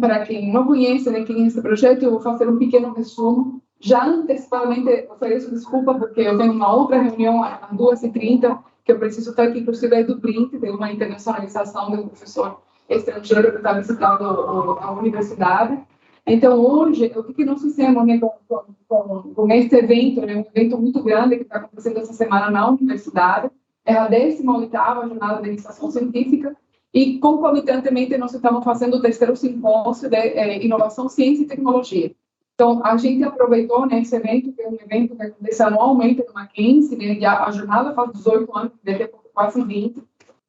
para quem não conhece, né, quem é esse projeto, eu vou fazer um pequeno resumo. Já antecipadamente ofereço desculpa, porque eu tenho uma outra reunião às 2h30, que eu preciso estar aqui, inclusive, é do Print, tem uma internacionalização de um professor estrangeiro que está visitando a universidade. Então, hoje, o que nós fizemos, né, com este evento, né, um evento muito grande que está acontecendo essa semana na universidade, é a 18ª Jornada de Iniciação Científica, e, concomitantemente, nós estamos fazendo o terceiro simpósio de inovação, ciência e tecnologia. Então, a gente aproveitou, né, esse evento, que é um evento que acontece anualmente no Mackenzie, né, e a jornada faz 18 anos, daqui a pouco quase 20,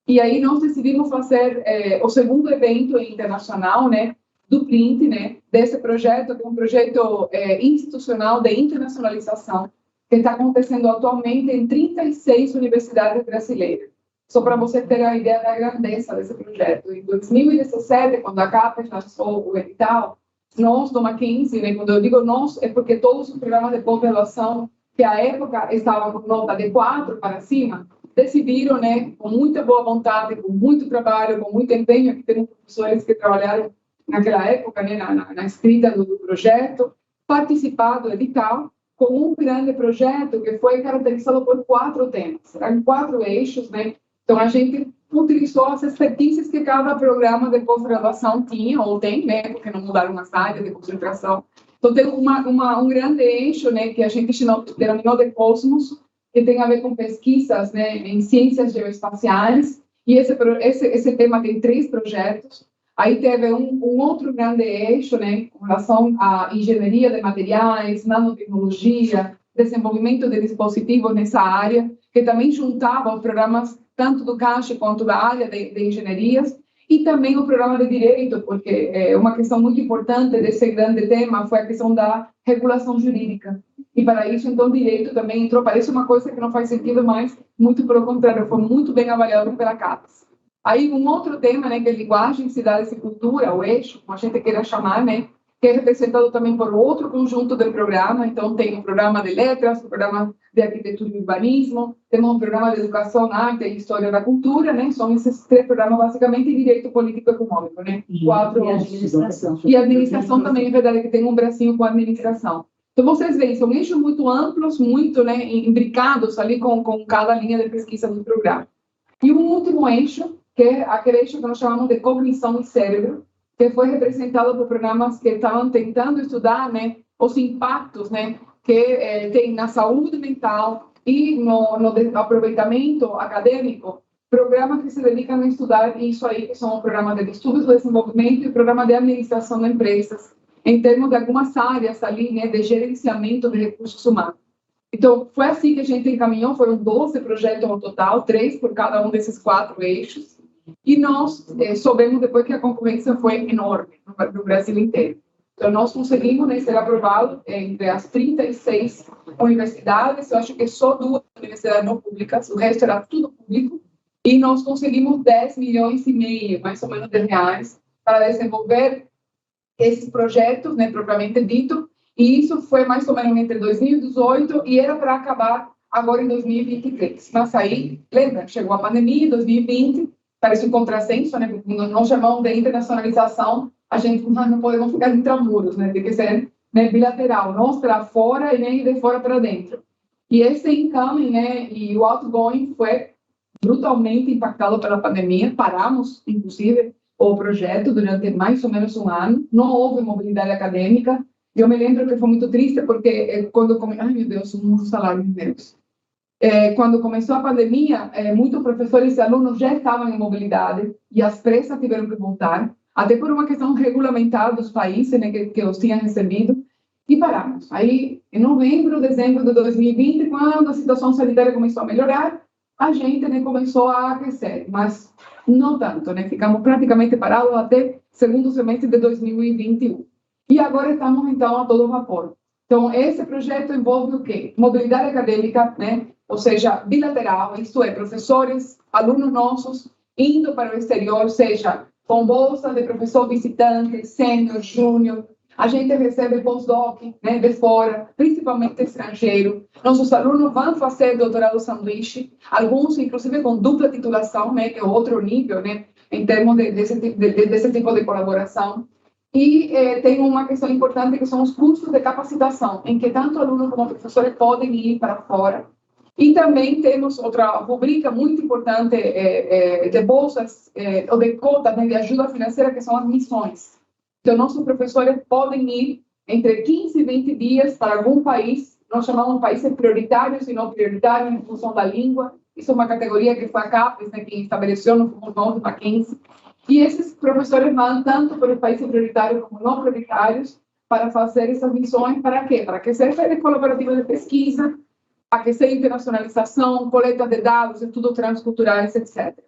e aí nós decidimos fazer o segundo evento internacional, né, do Print, né, desse projeto, que é um projeto institucional de internacionalização, que está acontecendo atualmente em 36 universidades brasileiras. Só para você ter a ideia da grandeza desse projeto. Em 2017, quando a CAPES lançou o edital, nós do Mackenzie, né, quando eu digo nós, é porque todos os programas de pós-graduação, que à época estavam com nota de 4 para cima, decidiram, né, com muita boa vontade, com muito trabalho, com muito empenho, aqui temos professores que trabalharam naquela época, né, na escrita do projeto, participar do edital com um grande projeto que foi caracterizado por 4 temas, eram 4 eixos, né? Então a gente utilizou as expertises que cada programa de pós-graduação tinha ou tem, né, porque não mudaram as áreas de concentração. Então tem um grande eixo, né, que a gente denominou de Cosmos, que tem a ver com pesquisas, né, em ciências geoespaciais, e esse tema tem 3 projetos. Aí teve um outro grande eixo, né, com relação à engenharia de materiais, nanotecnologia, desenvolvimento de dispositivos nessa área, que também juntava os programas tanto do CACHE quanto da área de engenharias, e também o programa de direito, porque uma questão muito importante desse grande tema foi a questão da regulação jurídica. E para isso, então, direito também entrou. Parece uma coisa que não faz sentido, mas muito pelo contrário, foi muito bem avaliado pela CAPES. Aí, um outro tema, né, que é linguagem, cidades e cultura, o eixo, como a gente queira chamar, né, que é representado também por outro conjunto de programa. Então, tem o programa de letras, o programa de arquitetura e urbanismo, temos um programa de educação, arte e história da cultura, né, são esses 3 programas, basicamente, e direito político e econômico, né, 4... E administração. E administração também, é verdade, que tem um bracinho com administração. Então, vocês veem, são eixos muito amplos, muito, né, imbricados ali com cada linha de pesquisa do programa. E um último eixo, que é aquele eixo que nós chamamos de cognição e cérebro, que foi representado por programas que estavam tentando estudar, né, os impactos, né, que tem na saúde mental e no aproveitamento acadêmico, programas que se dedicam a estudar isso aí, que são o programa de estudos do desenvolvimento e o programa de administração de empresas, em termos de algumas áreas ali, né, de gerenciamento de recursos humanos. Então, foi assim que a gente encaminhou, foram 12 projetos no total, 3 por cada um desses 4 eixos, e nós soubemos depois que a concorrência foi enorme no Brasil inteiro. Então, nós conseguimos, né, ser aprovado entre as 36 universidades, eu acho que só 2 universidades não públicas, o resto era tudo público, e nós conseguimos 10,5 milhões, mais ou menos, de reais para desenvolver esses projetos, né, propriamente dito, e isso foi mais ou menos entre 2018 e era para acabar agora em 2023. Mas aí, lembra, chegou a pandemia em 2020, parece um contrassenso, né, porque nós chamamos de internacionalização, a gente não podemos ficar intramuros, né, tem que ser, né, bilateral, nós para fora e nem de fora para dentro. E esse incoming, né, e o outgoing foi brutalmente impactado pela pandemia, paramos, inclusive, o projeto durante mais ou menos um ano, não houve mobilidade acadêmica. Eu me lembro que foi muito triste porque quando ai meu Deus, um salário meus. Quando começou a pandemia, muitos professores e alunos já estavam em mobilidade e as presas tiveram que voltar, até por uma questão regulamentar dos países, né, que os tinham recebido, e paramos. Aí, em novembro, dezembro de 2020, quando a situação sanitária começou a melhorar, a gente, né, começou a aquecer, mas não tanto, né? Ficamos praticamente parados até segundo semestre de 2021. E agora estamos, então, a todo vapor. Então, esse projeto envolve o quê? Mobilidade acadêmica, né? Ou seja, bilateral, isto é, professores, alunos nossos, indo para o exterior, seja com bolsa de professor visitante, sênior, júnior. A gente recebe pós-doc, né, de fora, principalmente estrangeiro. Nossos alunos vão fazer doutorado sanduíche, alguns, inclusive, com dupla titulação, né, que é outro nível, né, em termos desse tipo de colaboração. E tem uma questão importante que são os cursos de capacitação, em que tanto alunos como professores podem ir para fora. E também temos outra rubrica muito importante de bolsas ou de cotas, né, de ajuda financeira, que são as missões. Então, nossos professores podem ir entre 15 e 20 dias para algum país, nós chamamos países prioritários e não prioritários, em função da língua. Isso é uma categoria que foi a CAPES, né, que estabeleceu no Fundo Mackenzie. E esses professores vão tanto para os países prioritários como não prioritários para fazer essas missões. Para quê? Para que seja colaborativa de pesquisa, aquecer internacionalização, coleta de dados, estudos transculturais, etc.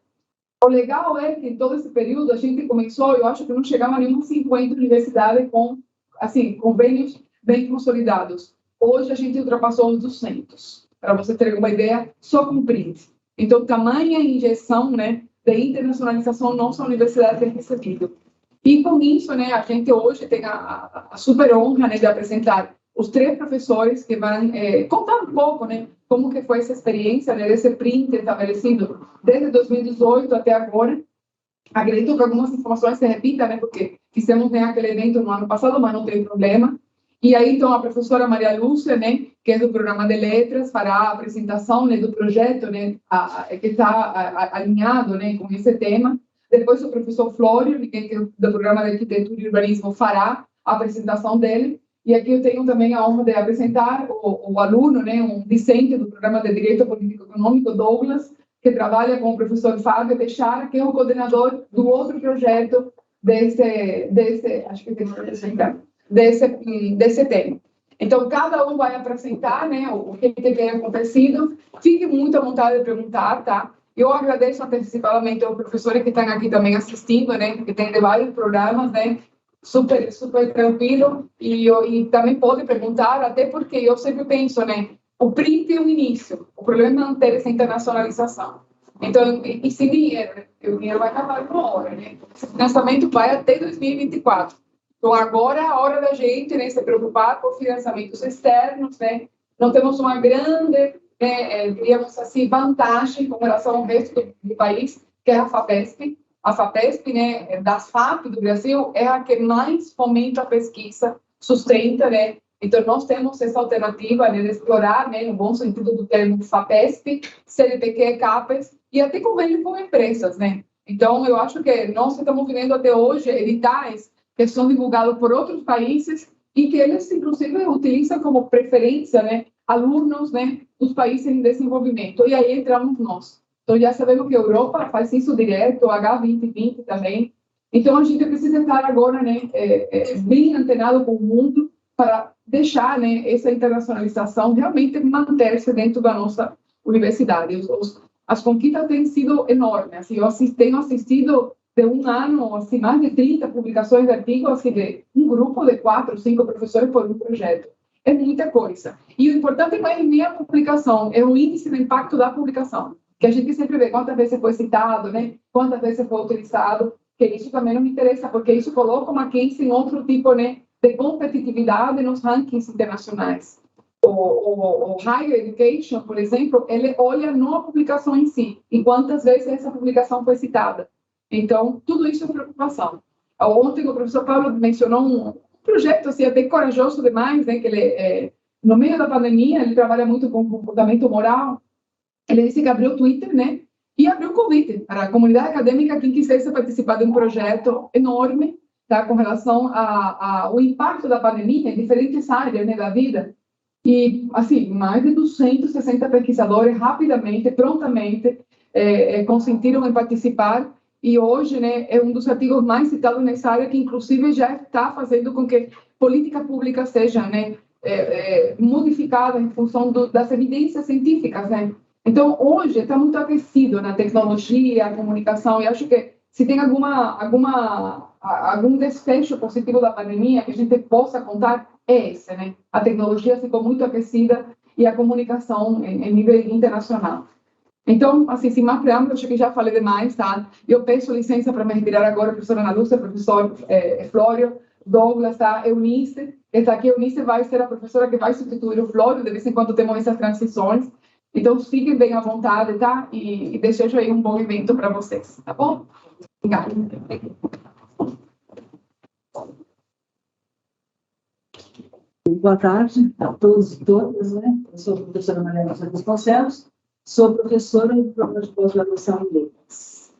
O legal é que em todo esse período a gente começou, eu acho que não chegava a nenhuma 50 universidades com, assim, convênios bem consolidados. Hoje a gente ultrapassou os 200, para você ter uma ideia, só com print. Então, tamanha injeção, né, de internacionalização nossa universidade tem recebido. E com isso, né, a gente hoje tem a super honra, né, de apresentar os 3 professores que vão contar um pouco, né, como que foi essa experiência, né, desse print estabelecido desde 2018 até agora. Acredito que algumas informações se repitam, né, porque fizemos, né, aquele evento no ano passado, mas não tem problema. E aí, então, a professora Maria Lúcia, né, que é do programa de letras, fará a apresentação, né, do projeto, né, que está alinhado, né, com esse tema. Depois, o professor Flório, que é do programa de arquitetura e urbanismo, fará a apresentação dele. E aqui eu tenho também a honra de apresentar o aluno, né, um discente do programa de Direito Político Econômico, Douglas, que trabalha com o professor Fábio Teixeira, que é o coordenador do outro projeto acho que tem que apresentar, desse tema. Então, cada um vai apresentar, né, o que tem acontecido. Fique muito à vontade de perguntar, tá? Eu agradeço antecipadamente aos professores que estão aqui também assistindo, né, que tem de vários programas, né, super tranquilo, e também pode perguntar, até porque eu sempre penso, né, o print é o início, o problema é manter essa internacionalização. Então, e sem dinheiro, né? O dinheiro vai acabar uma hora, né? Esse financiamento vai até 2024. Então, agora é a hora da gente, né, se preocupar com financiamentos externos, né? Não temos uma grande, digamos assim, vantagem com relação ao resto do país, que é a FAPESP. A FAPESP, né, das FAP do Brasil, é a que mais fomenta a pesquisa, sustenta, né? Então, nós temos essa alternativa, né, de explorar, né, no bom sentido do termo, FAPESP, CNPq, CAPES, e até convênio com empresas, né? Então, eu acho que nós estamos vivendo até hoje editais que são divulgados por outros países e que eles, inclusive, utilizam como preferência, né, alunos, né, dos países em desenvolvimento. E aí entramos nós. Então, já sabemos que a Europa faz isso direto, H2020 também. Então, a gente precisa estar agora, né, bem antenado com o mundo para deixar, né, essa internacionalização realmente manter-se dentro da nossa universidade. As conquistas têm sido enormes. Assim, eu tenho assistido de um ano, assim, mais de 30 publicações de artigos, assim, de um grupo de 4, 5 professores por um projeto. É muita coisa. E o importante não é nem a publicação, é o índice de impacto da publicação, que a gente sempre vê quantas vezes foi citado, né? Quantas vezes foi utilizado, que isso também não me interessa, porque isso coloca o Mackenzie em outro tipo, né, de competitividade nos rankings internacionais. O Higher Education, por exemplo, ele olha não a publicação em si, e quantas vezes essa publicação foi citada. Então, tudo isso é preocupação. Ontem o professor Paulo mencionou um projeto assim, até corajoso demais, né, que ele, no meio da pandemia, ele trabalha muito com comportamento moral. Ele disse que abriu o Twitter, né, e abriu o convite para a comunidade acadêmica, quem quisesse participar de um projeto enorme, tá, com relação ao impacto da pandemia em diferentes áreas, né, da vida. E, assim, mais de 260 pesquisadores rapidamente, prontamente, consentiram em participar. E hoje, né, é um dos artigos mais citados nessa área, que inclusive já está fazendo com que política pública seja, né, modificada em função das evidências científicas, né? Então, hoje está muito aquecido na tecnologia, comunicação, e acho que se tem algum desfecho positivo da pandemia que a gente possa contar, é esse, né? A tecnologia ficou muito aquecida e a comunicação em nível internacional. Então, assim, sem mais preâmbulo, acho que já falei demais, tá? Eu peço licença para me retirar agora, professora Ana Lúcia, professor Flório, Douglas, tá? Eunice, está aqui. Eunice vai ser a professora que vai substituir o Flório, de vez em quando temos essas transições. Então, fiquem bem à vontade, tá? E desejo aí um bom evento para vocês, tá bom? Obrigada. Boa tarde a todos e todas, né? Eu sou a professora Maria Rosa Vasconcelos, sou professora do programa de pós-graduação em Letras.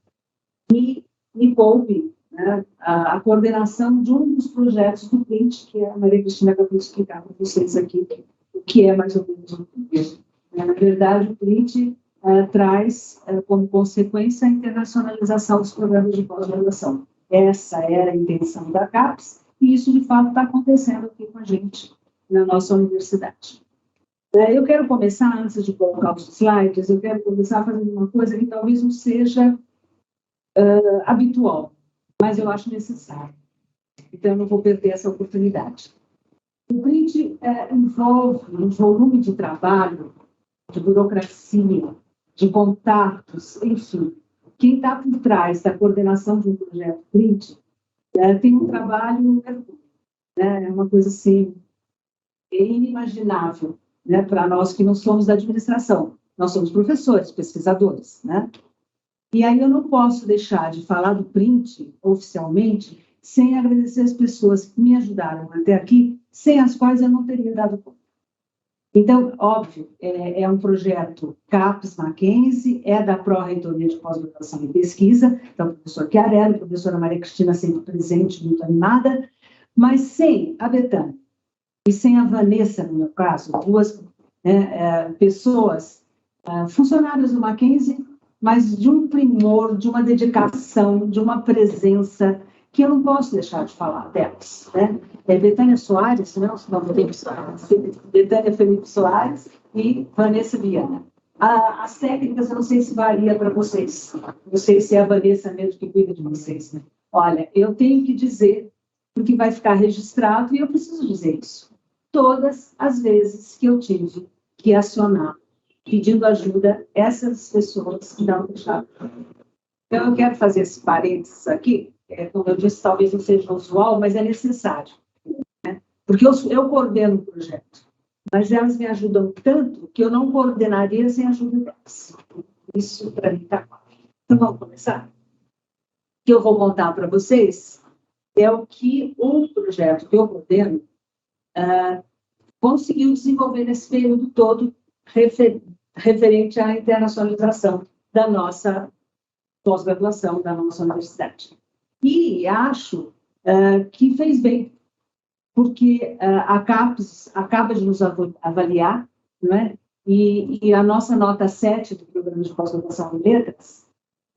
E me coube, né, a coordenação de um dos projetos do PRINT, que a Maria Cristina acabou de explicar para vocês aqui, o que é mais ou menos o PRINT. Na verdade, o PRINT traz como consequência a internacionalização dos programas de pós-graduação. Essa era a intenção da CAPES, e isso, de fato, está acontecendo aqui com a gente, na nossa universidade. Eu quero começar, antes de colocar os slides, eu quero começar fazendo uma coisa que talvez não seja habitual, mas eu acho necessário. Então, eu não vou perder essa oportunidade. O PRINT envolve um volume de trabalho, de burocracia, de contatos, enfim. Quem está por trás da coordenação de um projeto PRINT tem um trabalho, né, é uma coisa assim, inimaginável, né, para nós que não somos da administração. Nós somos professores, pesquisadores, né? E aí eu não posso deixar de falar do PRINT oficialmente sem agradecer as pessoas que me ajudaram até aqui, sem as quais eu não teria dado conta. Então, óbvio, é um projeto CAPES Mackenzie, é da Pró-Reitoria de Pós-Graduação e Pesquisa, então, professor Chiarelli, a professora Maria Cristina sempre presente, muito animada, mas sem a Betânia e sem a Vanessa, no meu caso, duas pessoas, funcionários do Mackenzie, mas de um primor, de uma dedicação, de uma presença que eu não posso deixar de falar delas, né? Betânia Soares, não, Betânia Felipe Soares e Vanessa Viana. As técnicas, eu não sei se varia para vocês, não sei se é a Vanessa mesmo que cuida de vocês, né? Olha, eu tenho que dizer, porque vai ficar registrado, e eu preciso dizer isso. Todas as vezes que eu tive que acionar, pedindo ajuda, essas pessoas que não deixaram. Então, eu quero fazer esse parênteses aqui, como eu disse, talvez não seja usual, mas é necessário, né? Porque eu coordeno o projeto, mas elas me ajudam tanto que eu não coordenaria sem a ajuda delas. Isso, para mim, está claro. Então, vamos começar? O que eu vou contar para vocês é o que o projeto que eu coordeno conseguiu desenvolver nesse período todo referente à internacionalização da nossa pós-graduação, da nossa universidade. E acho que fez bem, porque a CAPES acaba de nos avaliar, não é? E a nossa nota 7 do programa de pós-graduação em letras,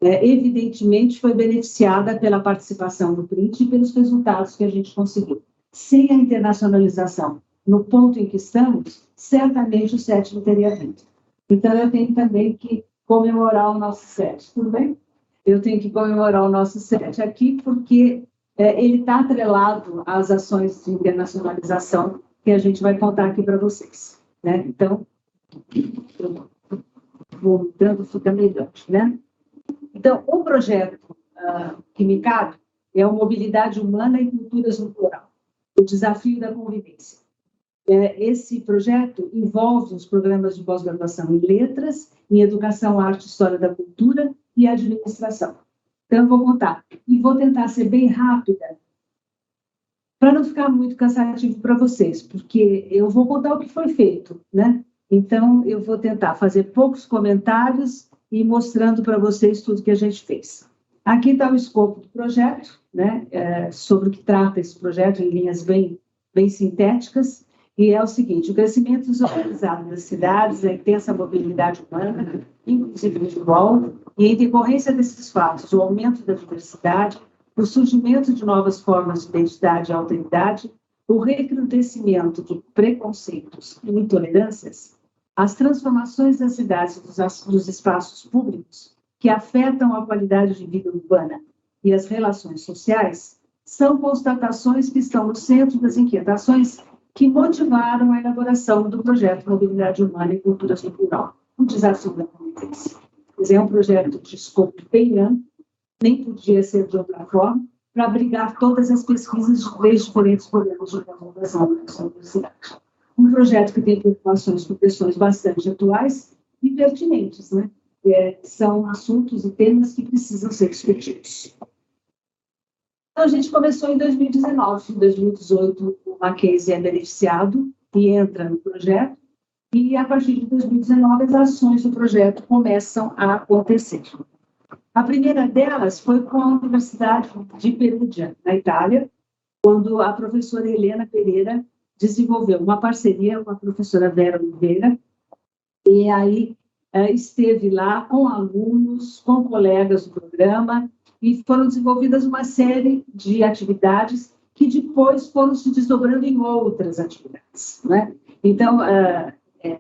evidentemente, foi beneficiada pela participação do PRINT e pelos resultados que a gente conseguiu. Sem a internacionalização, no ponto em que estamos, certamente o 7 não teria vindo. Então, eu tenho também que comemorar o nosso 7, tudo bem? Eu tenho que comemorar o nosso 7 aqui, porque ele está atrelado às ações de internacionalização que a gente vai contar aqui para vocês, né? Então, vou mudando, fica melhor, né? Então, o projeto que me cabe é a mobilidade humana e culturas no plural, o desafio da convivência. Esse projeto envolve os programas de pós-graduação em letras, em educação, arte, história da cultura e administração. Então, eu vou contar. E vou tentar ser bem rápida, para não ficar muito cansativo para vocês, porque eu vou contar o que foi feito, né? Então, eu vou tentar fazer poucos comentários e mostrando para vocês tudo que a gente fez. Aqui está o escopo do projeto, né? Sobre o que trata esse projeto, em linhas bem sintéticas. E é o seguinte: o crescimento desorganizado das cidades, a intensa mobilidade humana, inclusive individual, e em decorrência desses fatos, o aumento da diversidade, o surgimento de novas formas de identidade e alteridade, o recrudescimento de preconceitos e intolerâncias, as transformações das cidades e dos espaços públicos que afetam a qualidade de vida urbana e as relações sociais, são constatações que estão no centro das inquietações que motivaram a elaboração do projeto Mobilidade Humana e Culturas no Plural, o desafio da convivência. É um projeto de escopo bem amplo, nem podia ser de outra forma, para abrigar todas as pesquisas de 3 diferentes programas de pós-graduação da nossa universidade. Um projeto que tem preocupações com questões bastante atuais e pertinentes, né? São assuntos e temas que precisam ser discutidos. Então, a gente começou em 2019, em 2018, o Mackenzie é beneficiado e entra no projeto, e a partir de 2019 as ações do projeto começam a acontecer. A primeira delas foi com a Universidade de Perugia, na Itália, quando a professora Helena Pereira desenvolveu uma parceria com a professora Vera Oliveira, e aí esteve lá com alunos, com colegas do programa, e foram desenvolvidas uma série de atividades que depois foram se desdobrando em outras atividades, né? Então,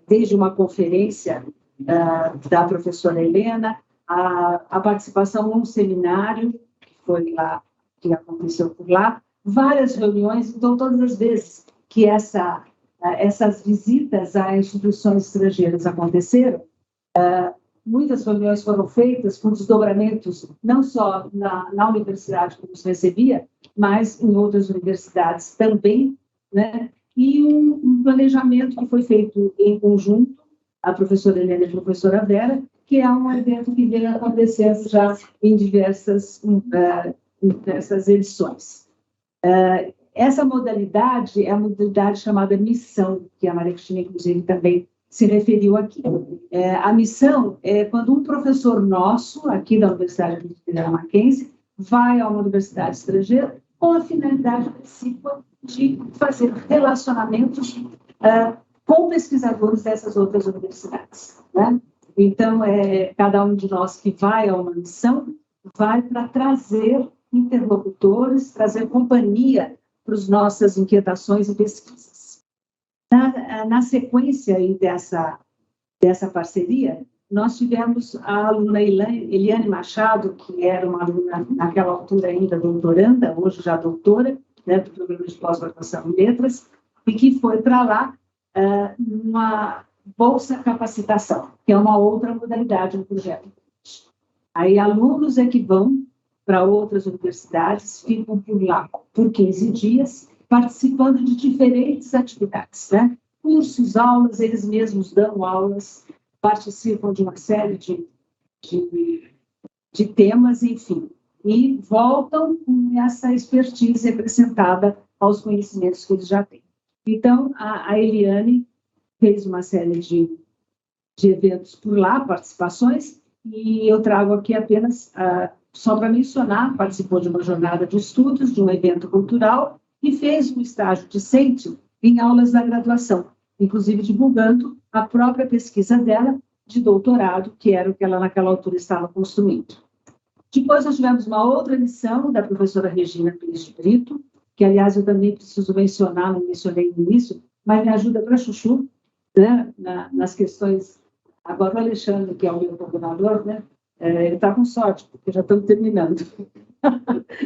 desde uma conferência da professora Helena, a participação num seminário, que foi lá, que aconteceu por lá, várias reuniões. Então, todas as vezes que essas visitas a instituições estrangeiras aconteceram, muitas reuniões foram feitas com desdobramentos, não só na universidade que nos recebia, mas em outras universidades também, né? E um planejamento que foi feito em conjunto, a professora Helena e a professora Vera, que é um evento que vem acontecendo já em diversas edições. Essa modalidade é a modalidade chamada missão, que a Maria Cristina, inclusive, também se referiu aqui. A missão é quando um professor nosso, aqui da Universidade Presbiteriana Mackenzie, vai a uma universidade estrangeira com a finalidade principal de fazer relacionamentos com pesquisadores dessas outras universidades, né? Então, cada um de nós que vai a uma missão vai para trazer interlocutores, trazer companhia para as nossas inquietações e pesquisas. Na sequência aí dessa parceria, nós tivemos a aluna Eliane Machado, que era uma aluna, naquela altura ainda doutoranda, hoje já doutora, né, do programa de pós-graduação em letras, e que foi para lá numa bolsa capacitação, que é uma outra modalidade do projeto. Aí alunos que vão para outras universidades, ficam por lá por 15 dias, participando de diferentes atividades, né? Cursos, aulas, eles mesmos dão aulas, participam de uma série de temas, enfim, e voltam com essa expertise acrescentada aos conhecimentos que eles já têm. Então, a Eliane fez uma série de eventos por lá, participações, e eu trago aqui apenas, só para mencionar, participou de uma jornada de estudos, de um evento cultural, e fez um estágio discente em aulas da graduação, inclusive divulgando a própria pesquisa dela de doutorado, que era o que ela naquela altura estava construindo. Depois nós tivemos uma outra lição da professora Regina Pires de Brito, que, aliás, eu também preciso mencionar, não mencionei no início, mas me ajuda para chuchu, né, nas questões. Agora o Alexandre, que é o meu coordenador, né, ele está com sorte, porque já estamos terminando.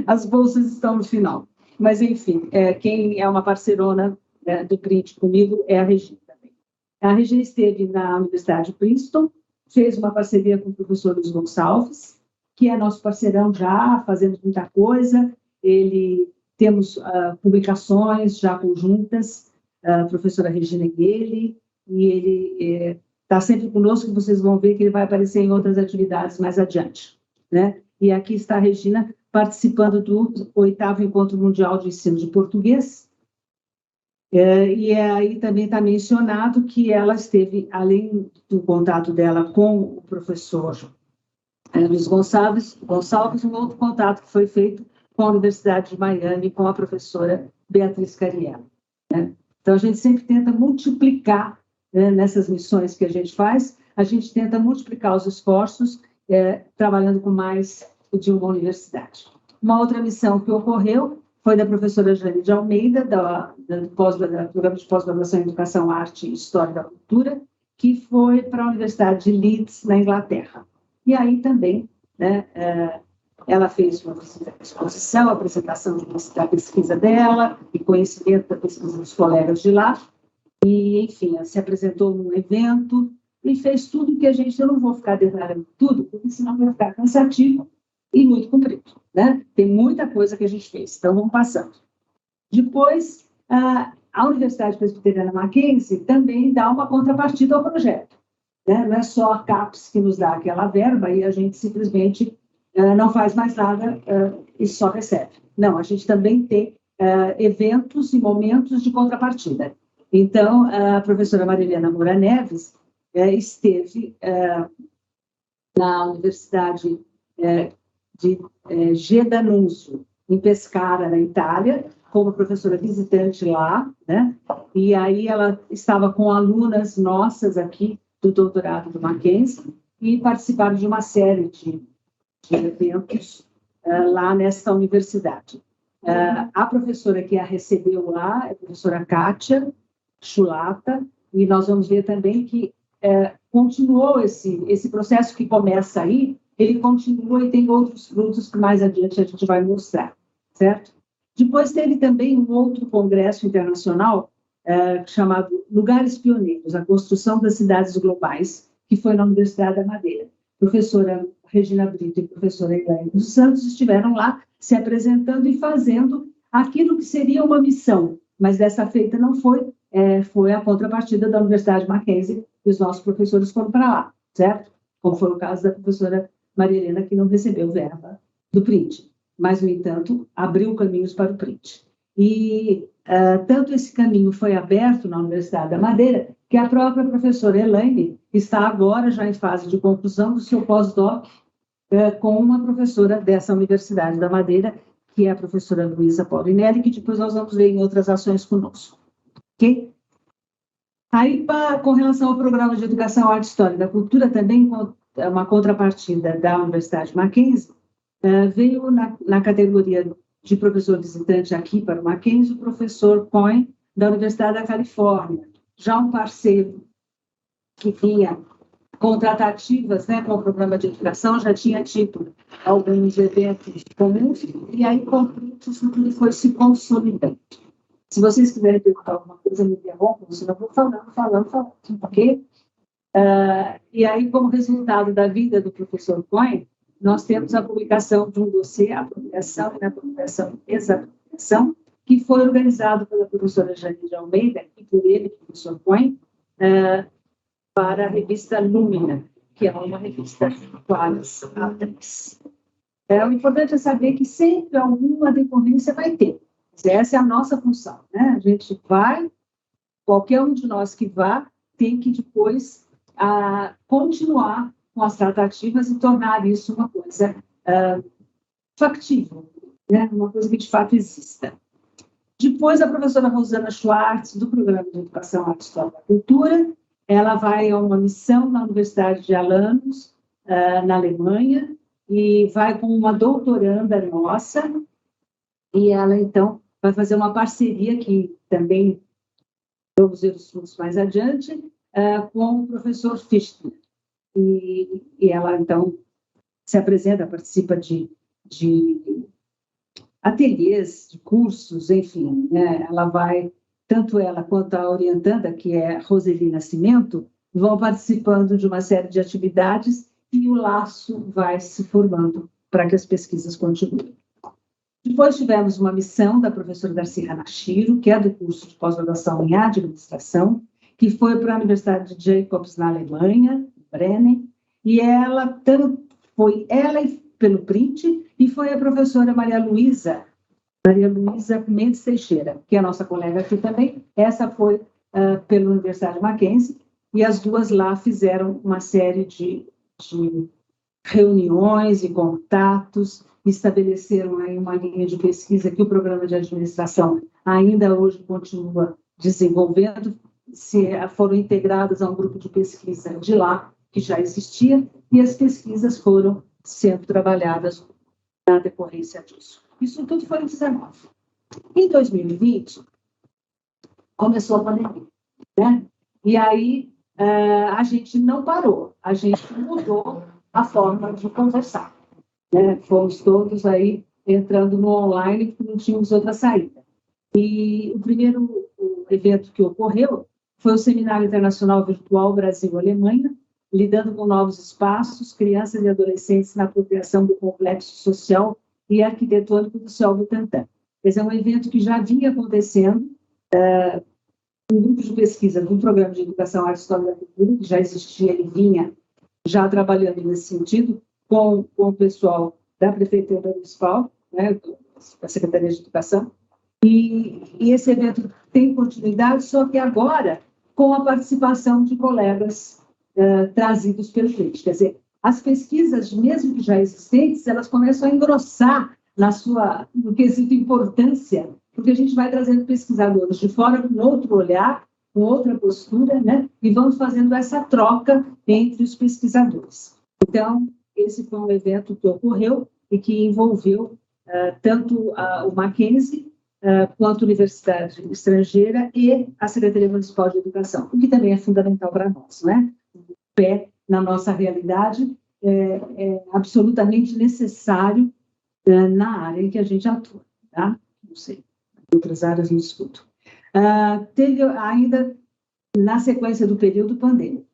As bolsas estão no final. Mas, enfim, quem é uma parceirona do PRIT comigo é a Regina também. A Regina esteve na Universidade de Princeton, fez uma parceria com o professor Luiz Gonçalves, que é nosso parceirão já, fazemos muita coisa. Temos publicações já conjuntas, a professora Regina e ele está sempre conosco, vocês vão ver que ele vai aparecer em outras atividades mais adiante, né? E aqui está a Regina participando do 8º Encontro Mundial de Ensino de Português, e aí também está mencionado que ela esteve, além do contato dela com o professor Luiz Gonçalves, um outro contato que foi feito com a Universidade de Miami, com a professora Beatriz Cariello, né? Então, a gente sempre tenta multiplicar, né, nessas missões que a gente faz, a gente tenta multiplicar os esforços, trabalhando com mais de uma universidade. Uma outra missão que ocorreu foi da professora Jane de Almeida, do Programa de Pós-Graduação em Educação, Arte e História da Cultura, que foi para a Universidade de Leeds, na Inglaterra. E aí também, né, ela fez uma exposição, apresentação da pesquisa dela e conhecimento da pesquisa dos colegas de lá. E, enfim, ela se apresentou num evento e fez tudo que eu não vou ficar detalhando tudo, porque senão vai ficar cansativo e muito comprido, né? Tem muita coisa que a gente fez, então vamos passando. Depois, a Universidade Presbiteriana Mackenzie também dá uma contrapartida ao projeto, né? Não é só a CAPES que nos dá aquela verba e a gente simplesmente não faz mais nada e só recebe. Não, a gente também tem eventos e momentos de contrapartida. Então, a professora Marilena Moura Neves esteve na Universidade de Gedanunzio, em Pescara, na Itália, como professora visitante lá, né? E aí ela estava com alunas nossas aqui do doutorado do Mackenzie e participaram de uma série de eventos lá nessa universidade. A professora que a recebeu lá é a professora Kátia Chulata, e nós vamos ver também que continuou esse processo que começa aí, ele continua e tem outros frutos que mais adiante a gente vai mostrar, certo? Depois teve também um outro congresso internacional chamado Lugares Pioneiros, a Construção das Cidades Globais, que foi na Universidade da Madeira. Professora Regina Brito e professora Elaine dos Santos estiveram lá se apresentando e fazendo aquilo que seria uma missão, mas dessa feita não foi, foi a contrapartida da Universidade Mackenzie, e os nossos professores foram para lá, certo? Como foi o caso da professora Maria Helena, que não recebeu verba do PRIT, mas, no entanto, abriu caminhos para o PRIT. E tanto esse caminho foi aberto na Universidade da Madeira, que a própria professora Elaine está agora já em fase de conclusão do seu pós-doc com uma professora dessa Universidade da Madeira, que é a professora Luísa Paulinelli, que depois nós vamos ver em outras ações conosco. Ok? Aí, com relação ao programa de Educação, Arte, História e da Cultura, também uma contrapartida da Universidade Mackenzie, veio na categoria de professor visitante aqui para o Mackenzie, o professor Cohen, da Universidade da Califórnia, já um parceiro que vinha com tratativas, né, com o programa de educação, já tinha tido alguns eventos comuns, e aí com ele foi se consolidando. Se vocês quiserem perguntar alguma coisa, me interrompam, senão eu vou falando, ok? E aí, como resultado da vida do professor Cohen, nós temos a publicação de um dossiê, apropriação e apropriação, exapropriação, que foi organizado pela professora Janine de Almeida e por ele, professor Cohen, para a revista Lumina, que é uma revista quase A3. O importante é saber que sempre alguma decorrência vai ter. Essa é a nossa função, né? A gente vai, qualquer um de nós que vá, tem que depois continuar com as tratativas e tornar isso uma coisa factível, né? Uma coisa que de fato exista. Depois, a professora Rosana Schwartz, do Programa de Educação, Arte, História e Cultura, ela vai a uma missão na Universidade de Alanus, na Alemanha, e vai com uma doutoranda nossa, e ela, então, vai fazer uma parceria que também vamos ver os frutos mais adiante, com o professor Fichtner. E ela, então, se apresenta, participa de ateliês, de cursos, enfim, né? Ela vai, tanto ela quanto a orientanda, que é Roseli Nascimento, vão participando de uma série de atividades e o laço vai se formando para que as pesquisas continuem. Depois tivemos uma missão da professora Darcy Hanashiro, que é do curso de pós-graduação em administração, que foi para a Universidade de Jacobs, na Alemanha, Brennen, e ela foi ela pelo PRIT, e foi a professora Maria Luísa Mendes Teixeira, que é a nossa colega aqui também. Essa foi pela Universidade Mackenzie, e as duas lá fizeram uma série de reuniões e contatos, estabeleceram aí uma linha de pesquisa que o programa de administração ainda hoje continua desenvolvendo, foram integradas a um grupo de pesquisa de lá, que já existia, e as pesquisas foram sendo trabalhadas na decorrência disso. Isso tudo foi em 2019. Em 2020, começou a pandemia, né? E aí a gente não parou, a gente mudou a forma de conversar, né? Fomos todos aí entrando no online, porque não tínhamos outra saída. E o primeiro evento que ocorreu foi o Seminário Internacional Virtual Brasil-Alemanha, lidando com novos espaços, crianças e adolescentes na apropriação do complexo social e arquitetônico do Céu Butantã. Esse é um evento que já vinha acontecendo, um grupo de pesquisa do Programa de Educação, Arte, História da Cultura, que já existia e vinha já trabalhando nesse sentido, com o pessoal da Prefeitura Municipal, né, da Secretaria de Educação, E esse evento tem continuidade, só que agora com a participação de colegas trazidos pelo PRIT. Quer dizer, as pesquisas, mesmo que já existentes, elas começam a engrossar no quesito importância, porque a gente vai trazendo pesquisadores de fora com outro olhar, com outra postura, né? E vamos fazendo essa troca entre os pesquisadores. Então, esse foi um evento que ocorreu e que envolveu tanto o Mackenzie quanto a Universidade Estrangeira e a Secretaria Municipal de Educação, o que também é fundamental para nós, né? O pé na nossa realidade é absolutamente necessário na área em que a gente atua, tá? Não sei, em outras áreas não escuto. Teve ainda, na sequência do período pandêmico,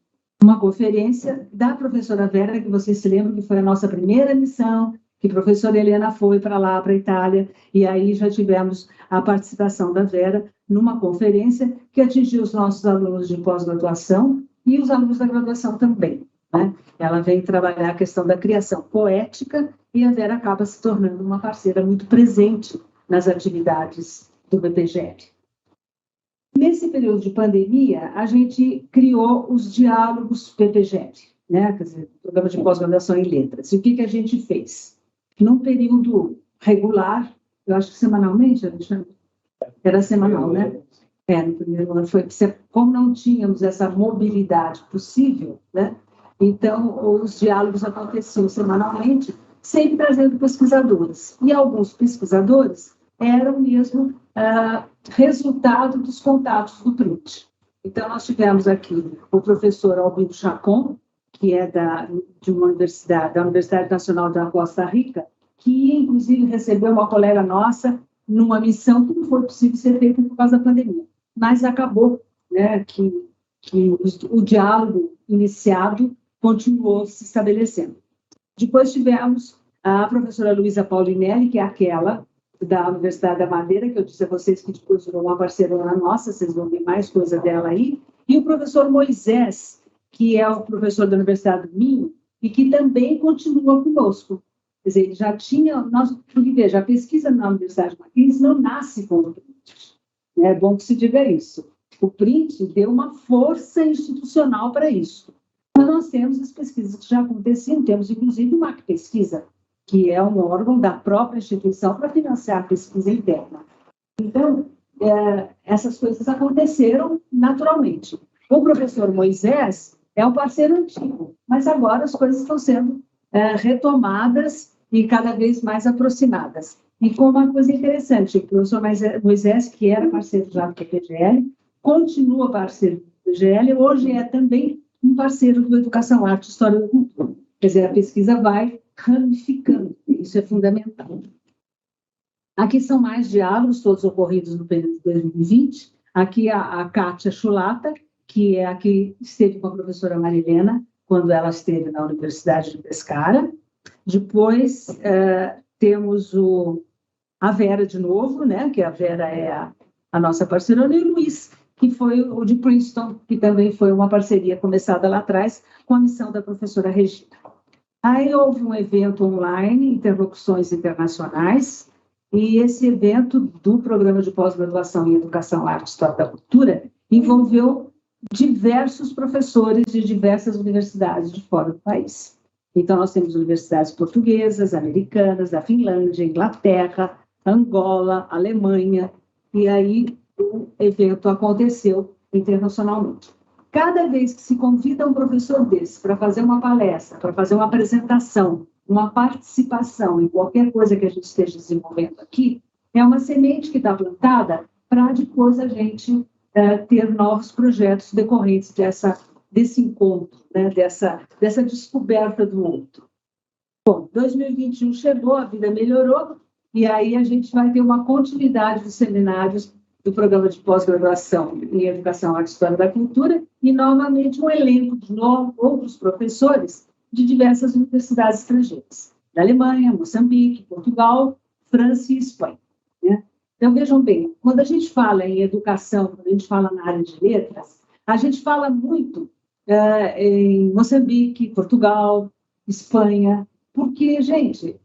uma conferência da professora Vera, que vocês se lembram que foi a nossa primeira missão, que a professora Helena foi para lá, para a Itália, e aí já tivemos a participação da Vera numa conferência que atingiu os nossos alunos de pós-graduação e os alunos da graduação também, né? Ela vem trabalhar a questão da criação poética e a Vera acaba se tornando uma parceira muito presente nas atividades do BPGL. Nesse período de pandemia, a gente criou os diálogos BPGL, né? Quer dizer, o programa de pós-graduação em letras. E o que a gente fez? Num período regular, eu acho que semanalmente, Alexandre? Era semanal, né? No primeiro ano foi, como não tínhamos essa mobilidade possível, né? Então, os diálogos aconteciam semanalmente, sempre trazendo pesquisadores. E alguns pesquisadores eram mesmo resultado dos contatos do PRIT. Então, nós tivemos aqui o professor Albino Chacon, que é da Universidade Nacional da Costa Rica, que, inclusive, recebeu uma colega nossa numa missão que não foi possível ser feita por causa da pandemia. Mas acabou, né, que o diálogo iniciado continuou se estabelecendo. Depois tivemos a professora Luísa Paulinelli, que é aquela da Universidade da Madeira, que eu disse a vocês que depois virou uma parceirona nossa, vocês vão ver mais coisa dela aí, e o professor Moisés, que é o professor da Universidade do Minho, e que também continua conosco. Quer dizer, ele já tinha... Porque, veja, a pesquisa na Universidade de Mackenzie não nasce com o PRIT. É bom que se diga isso. O PRIT deu uma força institucional para isso. Mas nós temos as pesquisas que já aconteciam, temos, inclusive, uma pesquisa, que é um órgão da própria instituição para financiar a pesquisa interna. Então, essas coisas aconteceram naturalmente. O professor Moisés é um parceiro antigo, mas agora as coisas estão sendo retomadas e cada vez mais aproximadas. E com uma coisa interessante, o professor Moisés, que era parceiro já do PPGL, continua parceiro do PPGL, hoje é também um parceiro do Educação, Arte, História da Cultura. Quer dizer, a pesquisa vai ramificando, isso é fundamental. Aqui são mais diálogos, todos ocorridos no período de 2020. Aqui a Kátia Chulata, que é a que esteve com a professora Marilena, quando ela esteve na Universidade de Pescara. Depois, temos a Vera de novo, né, que a Vera é a nossa parceirona, e o Luiz, que foi o de Princeton, que também foi uma parceria começada lá atrás com a missão da professora Regina. Aí houve um evento online, Interlocuções Internacionais, e esse evento do Programa de Pós-Graduação em Educação, Arte e História da Cultura envolveu diversos professores de diversas universidades de fora do país. Então, nós temos universidades portuguesas, americanas, da Finlândia, Inglaterra, Angola, Alemanha, e aí o evento aconteceu internacionalmente. Cada vez que se convida um professor desse para fazer uma palestra, para fazer uma apresentação, uma participação em qualquer coisa que a gente esteja desenvolvendo aqui, é uma semente que está plantada para depois a gente ter novos projetos decorrentes desse encontro, né, dessa descoberta do outro. Bom, 2021 chegou, a vida melhorou, e aí a gente vai ter uma continuidade dos seminários do programa de pós-graduação em Educação, Arte e História da Cultura, e novamente um elenco de outros professores de diversas universidades estrangeiras, da Alemanha, Moçambique, Portugal, França e Espanha, né? Então, vejam bem, quando a gente fala em educação, quando a gente fala na área de letras, a gente fala muito em Moçambique, Portugal, Espanha, porque, gente,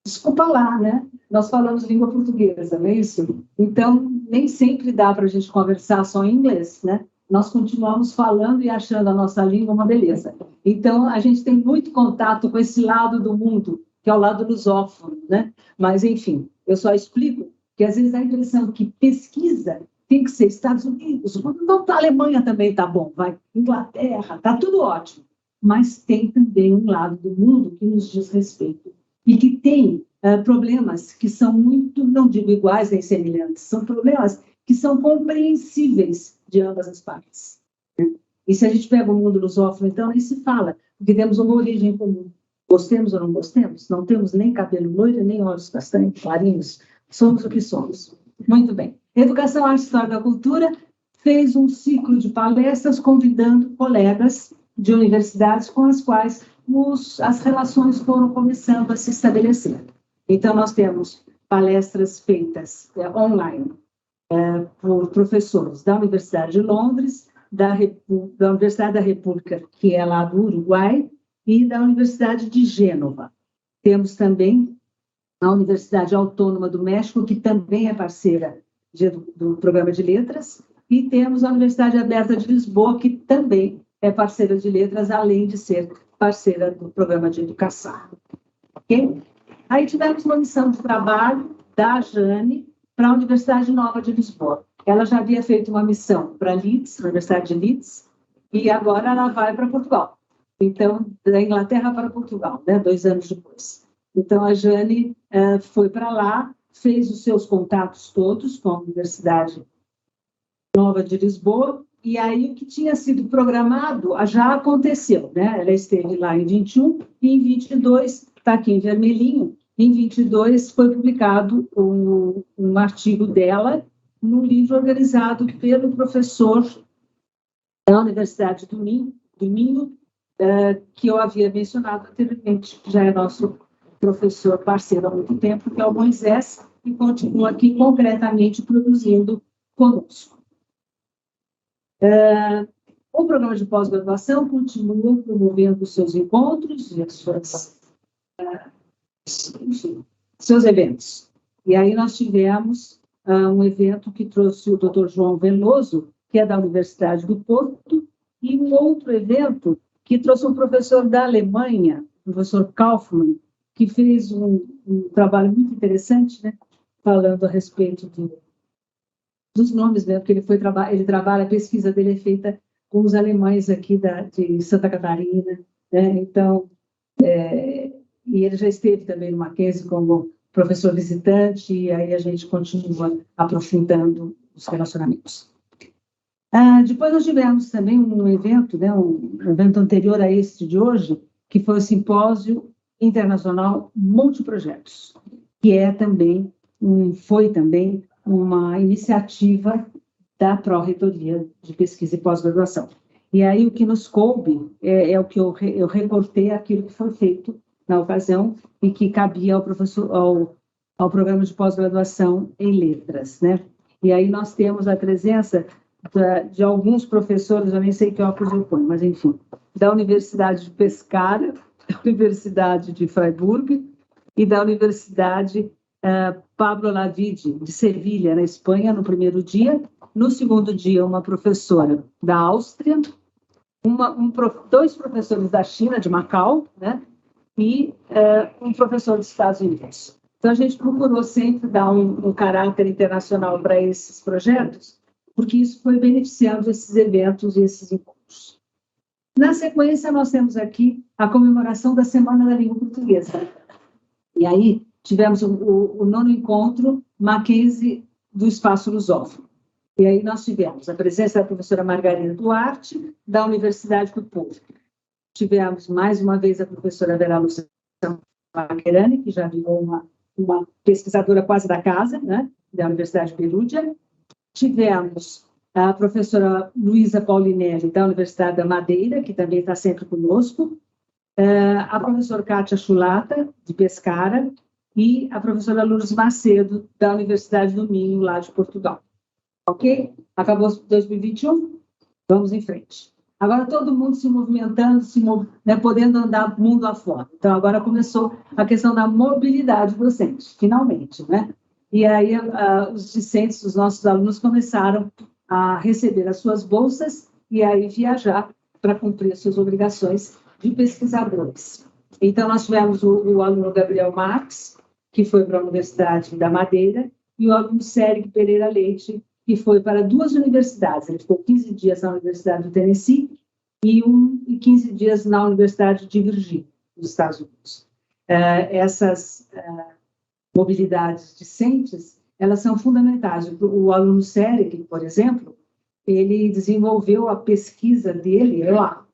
desculpa lá, né? Nós falamos língua portuguesa, não é isso? Então, nem sempre dá para a gente conversar só em inglês, né? Nós continuamos falando e achando a nossa língua uma beleza. Então, a gente tem muito contato com esse lado do mundo, que é o lado lusófono, né? Mas, enfim, eu só explico que às vezes dá a impressão que pesquisa tem que ser Estados Unidos, não, a Alemanha também está bom, vai, Inglaterra, está tudo ótimo. Mas tem também um lado do mundo que nos diz respeito e que tem problemas que são muito, não digo iguais nem semelhantes, são problemas que são compreensíveis de ambas as partes. E se a gente pega o mundo lusófono, então, aí se fala, porque temos uma origem comum. Gostemos ou não gostemos, não temos nem cabelo loiro, nem olhos castanhos, clarinhos, somos o que somos. Muito bem. Educação, Arte, História da Cultura fez um ciclo de palestras convidando colegas de universidades com as quais as relações foram começando a se estabelecer. Então, nós temos palestras feitas online por professores da Universidade de Londres, da Universidade da República, que é lá do Uruguai, e da Universidade de Gênova. Temos também a Universidade Autônoma do México, que também é parceira do Programa de Letras, e temos a Universidade Aberta de Lisboa, que também é parceira de letras, além de ser parceira do Programa de Educação. Okay? Aí tivemos uma missão de trabalho da Jane para a Universidade Nova de Lisboa. Ela já havia feito uma missão para Leeds, a Universidade de Leeds, e agora ela vai para Portugal. Então, da Inglaterra para Portugal, né, 2 anos depois. Então, a Jane foi para lá, fez os seus contatos todos com a Universidade Nova de Lisboa, e aí o que tinha sido programado já aconteceu, né? Ela esteve lá em 21 e em 22, está aqui em vermelhinho, em 22 foi publicado um artigo dela num livro organizado pelo professor da Universidade do Minho, que eu havia mencionado anteriormente, que já é nosso professor parceiro há muito tempo, que é o Moisés, e continua aqui concretamente produzindo conosco. O programa de pós-graduação continua promovendo seus encontros e seus eventos. E aí nós tivemos um evento que trouxe o Dr. João Veloso, que é da Universidade do Porto, e um outro evento que trouxe um professor da Alemanha, o professor Kaufmann, que fez um trabalho muito interessante, né, falando a respeito dos nomes mesmo, porque ele trabalha, a pesquisa dele é feita com os alemães aqui de Santa Catarina, né? Então, e ele já esteve também no Mackenzie como professor visitante, e aí a gente continua aprofundando os relacionamentos. Depois nós tivemos também um evento, né, um evento anterior a este de hoje, que foi o Simpósio Internacional Multiprojetos, que foi também uma iniciativa da Pró-Reitoria de Pesquisa e Pós-Graduação. E aí o que nos coube é o que eu recortei aquilo que foi feito na ocasião e que cabia ao programa de pós-graduação em letras, né? E aí nós temos a presença de alguns professores, eu nem sei que óculos eu ponho, mas enfim, da Universidade de Pescara, da Universidade de Freiburg e da Universidade Pablo Lavide, de Sevilha, na Espanha, no primeiro dia. No segundo dia, uma professora da Áustria, dois professores da China, de Macau, né? E um professor dos Estados Unidos. Então, a gente procurou sempre dar um caráter internacional para esses projetos, porque isso foi beneficiando esses eventos e esses encontros. Na sequência, nós temos aqui a comemoração da Semana da Língua Portuguesa. E aí, tivemos o 9º encontro Mackenzie do Espaço Lusófono. E aí nós tivemos a presença da professora Margarida Duarte, da Universidade do Porto. Tivemos, mais uma vez, a professora Vera Lúcia Maccherani, que já virou uma pesquisadora quase da casa, né, da Universidade de Perugia. Tivemos a professora Luísa Paulinelli, da Universidade da Madeira, que também está sempre conosco. A professora Kátia Chulata, de Pescara, e a professora Lourdes Macedo, da Universidade do Minho, lá de Portugal. Ok? Acabou 2021? Vamos em frente. Agora todo mundo se movimentando, podendo andar mundo afora. Então, agora começou a questão da mobilidade docente, finalmente, né? E aí os discentes, os nossos alunos começaram a receber as suas bolsas e aí viajar para cumprir as suas obrigações de pesquisadores. Então, nós tivemos o aluno Gabriel Marques, que foi para a Universidade da Madeira, e o aluno Sérgio Pereira Leite, que foi para 2 universidades. Ele ficou 15 dias na Universidade do Tennessee e 15 dias na Universidade de Virgínia, nos Estados Unidos. Essas mobilidades discentes, elas são fundamentais. O aluno Sérgio, por exemplo, ele desenvolveu a pesquisa dele lá,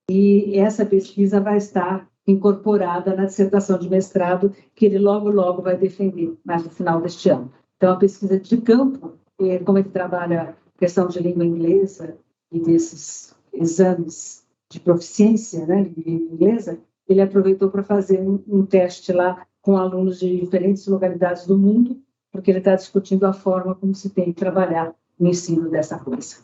e essa pesquisa vai estar incorporada na dissertação de mestrado que ele logo, logo vai defender, mais no final deste ano. Então, a pesquisa de campo, como ele trabalha questão de língua inglesa e desses exames de proficiência, né, de língua inglesa, ele aproveitou para fazer um teste lá com alunos de diferentes localidades do mundo, porque ele está discutindo a forma como se tem que trabalhar no ensino dessa coisa.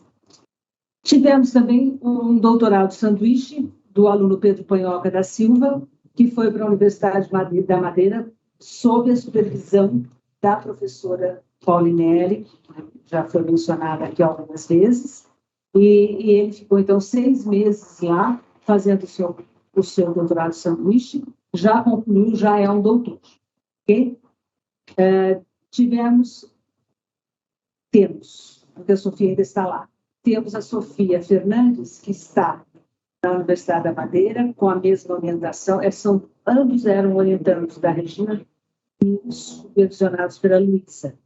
Tivemos também um doutorado sanduíche do aluno Pedro Panhoca da Silva, que foi para a Universidade da Madeira, sob a supervisão da professora Paulinelli, que já foi mencionada aqui algumas vezes, e ele ficou, então, 6 meses lá, fazendo o seu doutorado sanduíche, já concluiu, já é um doutor. Okay? Temos, porque a Sofia ainda está lá, temos a Sofia Fernandes, que está na Universidade da Madeira, com a mesma orientação, ambos eram orientandos da Regina e supervisionados pela Luísa,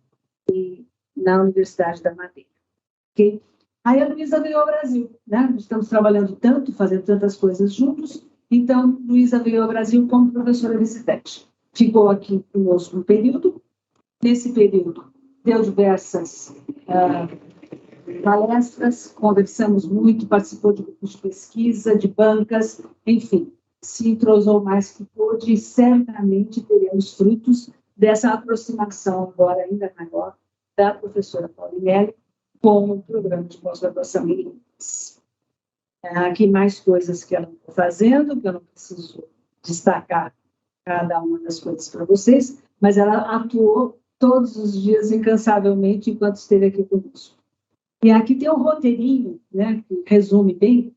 na Universidade da Madeira. Okay? Aí a Luísa veio ao Brasil, né? Estamos trabalhando tanto, fazendo tantas coisas juntos, então Luísa veio ao Brasil como professora visitante. Ficou aqui conosco um período, nesse período deu diversas palestras, conversamos muito, participou de grupos de pesquisa, de bancas, enfim, se entrosou mais que pôde e certamente teremos frutos dessa aproximação, agora ainda maior, da professora Paulinelli com o programa de pós-graduação em inglês. Aqui mais coisas que ela está fazendo, que eu não preciso destacar cada uma das coisas para vocês, mas ela atuou todos os dias incansavelmente enquanto esteve aqui conosco. E aqui tem um roteirinho, né, que resume bem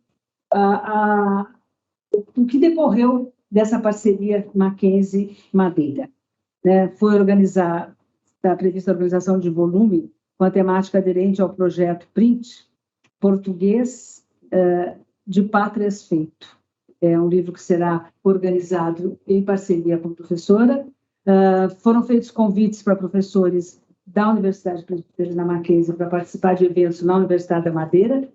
o que decorreu dessa parceria Mackenzie-Madeira. Né? Está prevista a organização de volume com a temática aderente ao projeto PRINT, Português de Pátrias Feito. É um livro que será organizado em parceria com a professora. Foram feitos convites para professores da Universidade Presbiteriana Mackenzie para participar de eventos na Universidade da Madeira.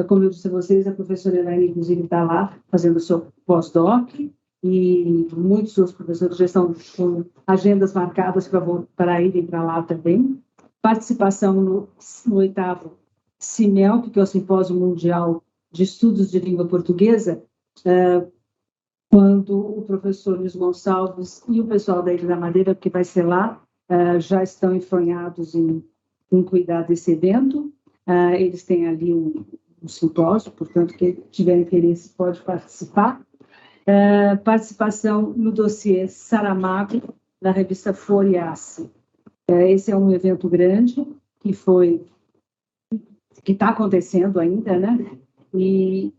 Como eu disse a vocês, a professora Elaine, inclusive, está lá fazendo o seu pós-doc, e muitos outros professores já estão com agendas marcadas para irem para lá também. Participação no 8º CIMELP, que é o Simpósio Mundial de Estudos de Língua Portuguesa, quando o professor Luiz Gonçalves e o pessoal da Ilha da Madeira, que vai ser lá, já estão enfronhados em cuidar desse evento. Eles têm ali um simpósio, portanto, quem tiver interesse pode participar. Participação no dossiê Saramago, da revista Foriace. Esse é um evento grande que está acontecendo ainda, né? E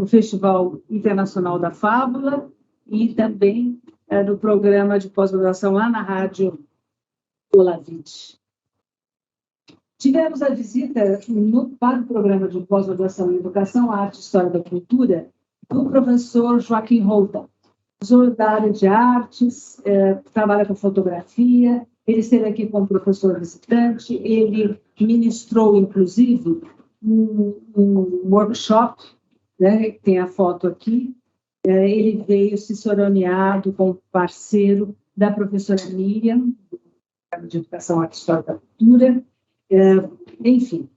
o Festival Internacional da Fábula e também do programa de pós-graduação lá na Rádio Olavide. Tivemos a visita para o programa de pós-graduação em Educação, Arte e História da Cultura do professor Joaquim Rolda, professor da área de artes, trabalha com fotografia. Ele esteve aqui como professor visitante, ele ministrou, inclusive, um workshop, né, tem a foto aqui. Ele veio ciceroneado com parceiro da professora Miriam, de Educação, Arte e História da Cultura. Enfim,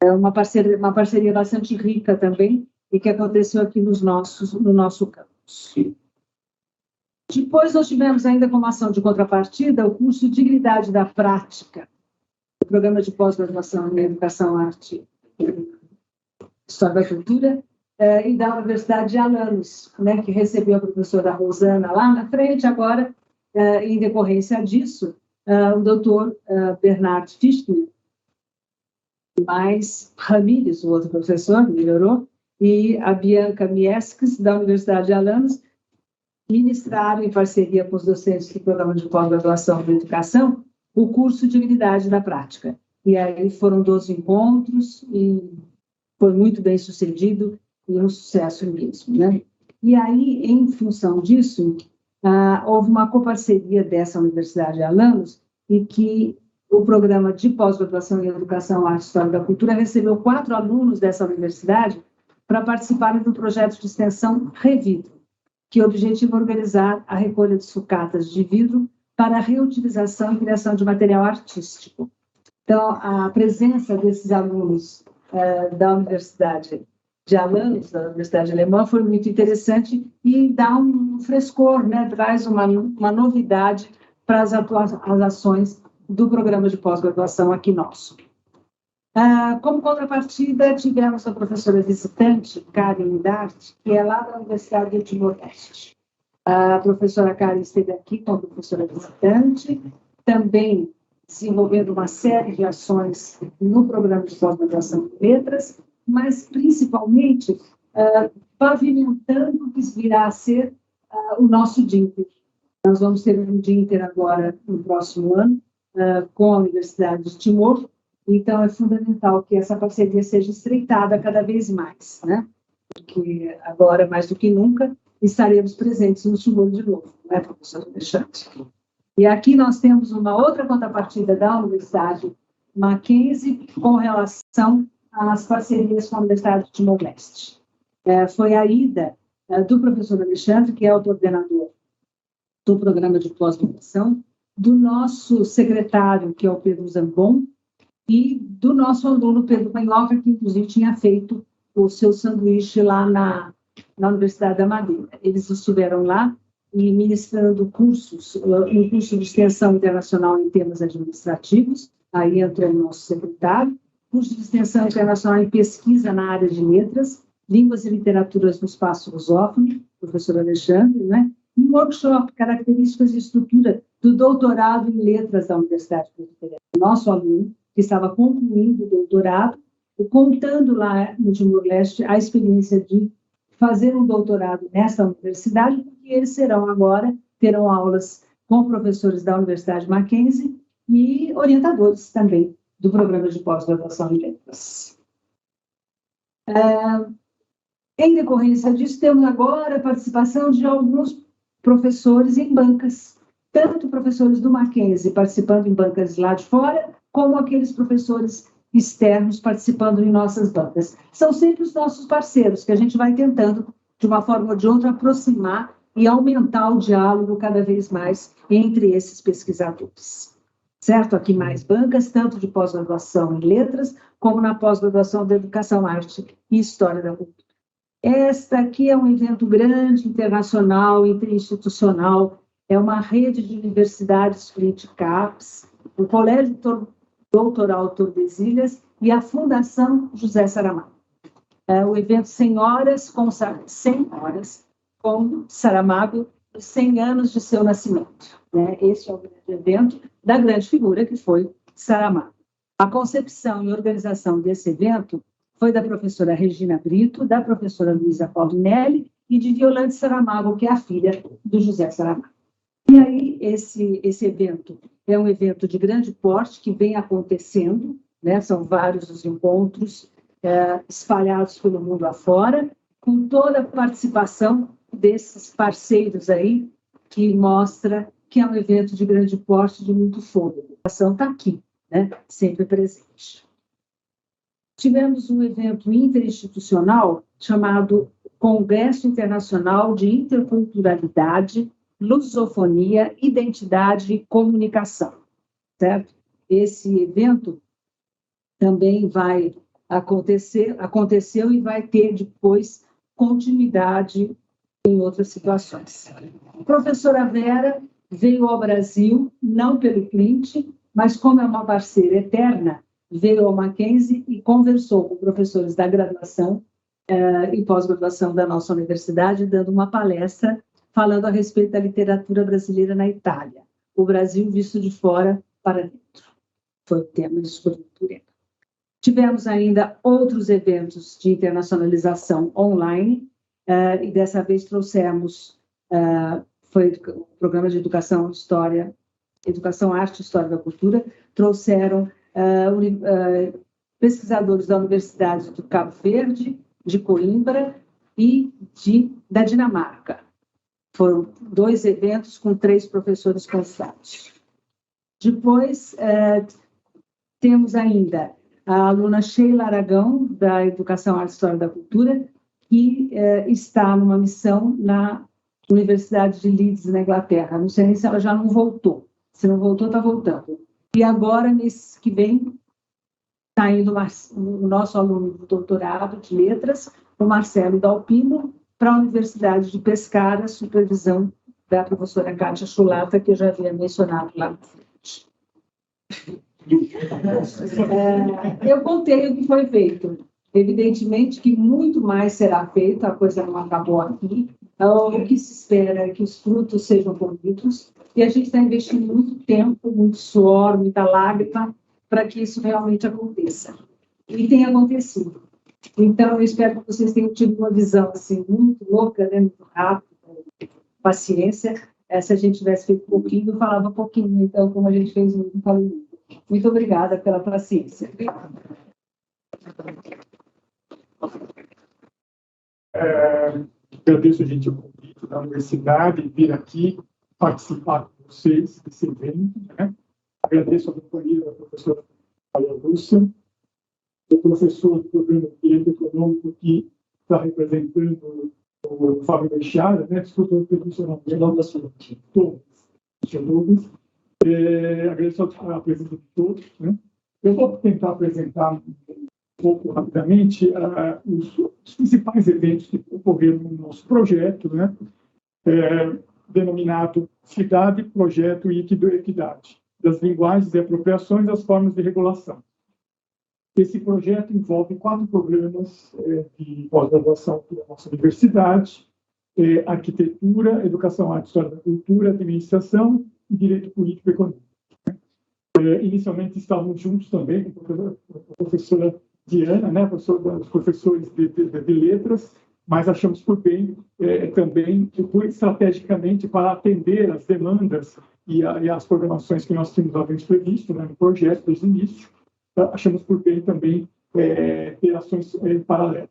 é uma parceria bastante rica também, e que aconteceu aqui no nosso campus. Depois nós tivemos ainda como ação de contrapartida o curso Dignidade da Prática, o programa de pós-graduação em Educação, Arte e História da Cultura, e da Universidade de Alanos, né, que recebeu a professora Rosana lá na frente. Agora, em decorrência disso, o doutor Bernard Fichtner, mais Ramírez, o outro professor, melhorou, e a Bianca Mieskes, da Universidade de Alanos, ministraram, em parceria com os docentes do Programa de Pós-Graduação em Educação, o curso de Habilidade da Prática. E aí foram 12 encontros, e foi muito bem sucedido, e um sucesso mesmo, né? E aí, em função disso, houve uma coparceria dessa Universidade de Alanos, e que o programa de pós-graduação em Educação, Arte e História da Cultura recebeu 4 alunos dessa universidade para participarem do projeto de extensão Revidro, que objetiva organizar a recolha de sucatas de vidro para a reutilização e criação de material artístico. Então, a presença desses alunos da Universidade de Alanos, da Universidade Alemã, foi muito interessante e dá um frescor, né? Traz uma novidade para as ações do programa de pós-graduação aqui nosso. Como contrapartida, tivemos a professora visitante, Karen Dart, que é lá da Universidade de Timor-Leste. A professora Karen esteve aqui como professora visitante, também desenvolvendo uma série de ações no programa de pós-graduação em letras, mas principalmente pavimentando o que virá a ser o nosso DINTER. Nós vamos ter um DINTER agora no próximo ano, com a Universidade de Timor, então é fundamental que essa parceria seja estreitada cada vez mais, né? Porque agora, mais do que nunca, estaremos presentes no Timor de novo, não é, professor Alexandre? E aqui nós temos uma outra contrapartida da Universidade Mackenzie com relação às parcerias com a Universidade de Timor-Leste. Foi a ida do professor Alexandre, que é o coordenador do programa de pós-graduação, do nosso secretário, que é o Pedro Zambon, e do nosso aluno Pedro Manhofer, que inclusive tinha feito o seu sanduíche lá na Universidade da Madeira. Eles estiveram lá e ministrando cursos, um curso de extensão internacional em temas administrativos, aí entrou o nosso secretário, curso de extensão internacional em pesquisa na área de letras, línguas e literaturas no espaço lusófono, professor Alexandre, né? E um workshop, características e estrutura do doutorado em letras da Universidade Presbiteriana. Nosso aluno, que estava concluindo o doutorado, e contando lá no Timor-Leste a experiência de fazer um doutorado nessa universidade, porque eles terão aulas com professores da Universidade Mackenzie e orientadores também do programa de pós-graduação em letras. Em decorrência disso, temos agora a participação de alguns professores em bancas, tanto professores do Mackenzie participando em bancas lá de fora, como aqueles professores externos participando em nossas bancas. São sempre os nossos parceiros, que a gente vai tentando, de uma forma ou de outra, aproximar e aumentar o diálogo cada vez mais entre esses pesquisadores. Certo? Aqui mais bancas, tanto de pós-graduação em letras, como na pós-graduação de educação, arte e história da cultura. Esta aqui é um evento grande, internacional, interinstitucional, é uma rede de universidades FLIT-CAPES, o Colégio Doutoral Tordesilhas e a Fundação José Saramago. O evento 100 horas com Saramago, os 100 anos de seu nascimento. Né? Este é o grande evento da grande figura que foi Saramago. A concepção e organização desse evento foi da professora Regina Brito, da professora Luísa Paulinelli e de Violante Saramago, que é a filha do José Saramago. E aí, esse evento é um evento de grande porte que vem acontecendo, né? São vários os encontros espalhados pelo mundo afora, com toda a participação desses parceiros aí, que mostra que é um evento de grande porte, de muito fôlego. A ação está aqui, né? Sempre presente. Tivemos um evento interinstitucional chamado Congresso Internacional de Interculturalidade, Lusofonia, Identidade e Comunicação, certo? Esse evento também vai aconteceu e vai ter depois continuidade em outras situações. A professora Vera veio ao Brasil, não pelo Clint, mas como é uma parceira eterna, veio ao Mackenzie e conversou com professores da graduação em pós-graduação da nossa universidade, dando uma palestra falando a respeito da literatura brasileira na Itália. O Brasil visto de fora para dentro. Foi o tema de sua leitura. Tivemos ainda outros eventos de internacionalização online, e dessa vez trouxemos, foi o programa de Educação, História, Educação, Arte e História da Cultura, trouxeram pesquisadores da Universidade do Cabo Verde, de Coimbra e da Dinamarca. Foram 2 eventos com 3 professores convidados. Depois, temos ainda a aluna Sheila Aragão, da Educação, Arte e História da Cultura, que está numa missão na Universidade de Leeds, na Inglaterra. Não sei nem se ela já não voltou. Se não voltou, está voltando. E agora, mês que vem, está indo o nosso aluno do doutorado de letras, o Marcelo Dalpino, para a Universidade de Pescara, supervisão da professora Kátia Chulata, que eu já havia mencionado lá na frente. Eu contei o que foi feito. Evidentemente que muito mais será feito, a coisa não acabou aqui. O que se espera é que os frutos sejam bonitos, e a gente está investindo muito tempo, muito suor, muita lágrima, para que isso realmente aconteça. E tem acontecido. Então, eu espero que vocês tenham tido uma visão assim, muito louca, né? Muito rápida, paciência. Se a gente tivesse feito um pouquinho, eu falava um pouquinho. Então, como a gente fez muito, eu falei muito. Muito obrigada pela paciência. Agradeço, gente, o convite da universidade, vir aqui participar com vocês desse evento, né? Agradeço a companhia da professora Maria Lúcia, o professor do programa de Direito Econômico que está representando o Fábio Bechara, né? Desculpa, eu perdi o seu nome. Todos. Agradeço a presença de todos, né? Eu vou tentar apresentar um pouco rapidamente os principais eventos que ocorreram no nosso projeto, né? Denominado Cidade, Projeto e Equidade, das linguagens e apropriações das formas de regulação. Esse projeto envolve 4 programas de pós-graduação da nossa universidade: Arquitetura, Educação, Arte, História da Cultura, Administração e Direito Político e Econômico. Inicialmente estávamos juntos também com a professora Diana, né, os professores de letras, mas achamos por bem também, estrategicamente, para atender as demandas e as programações que nós tínhamos previsto, né, no projeto desde o início, achamos por bem também ter ações em paralelo.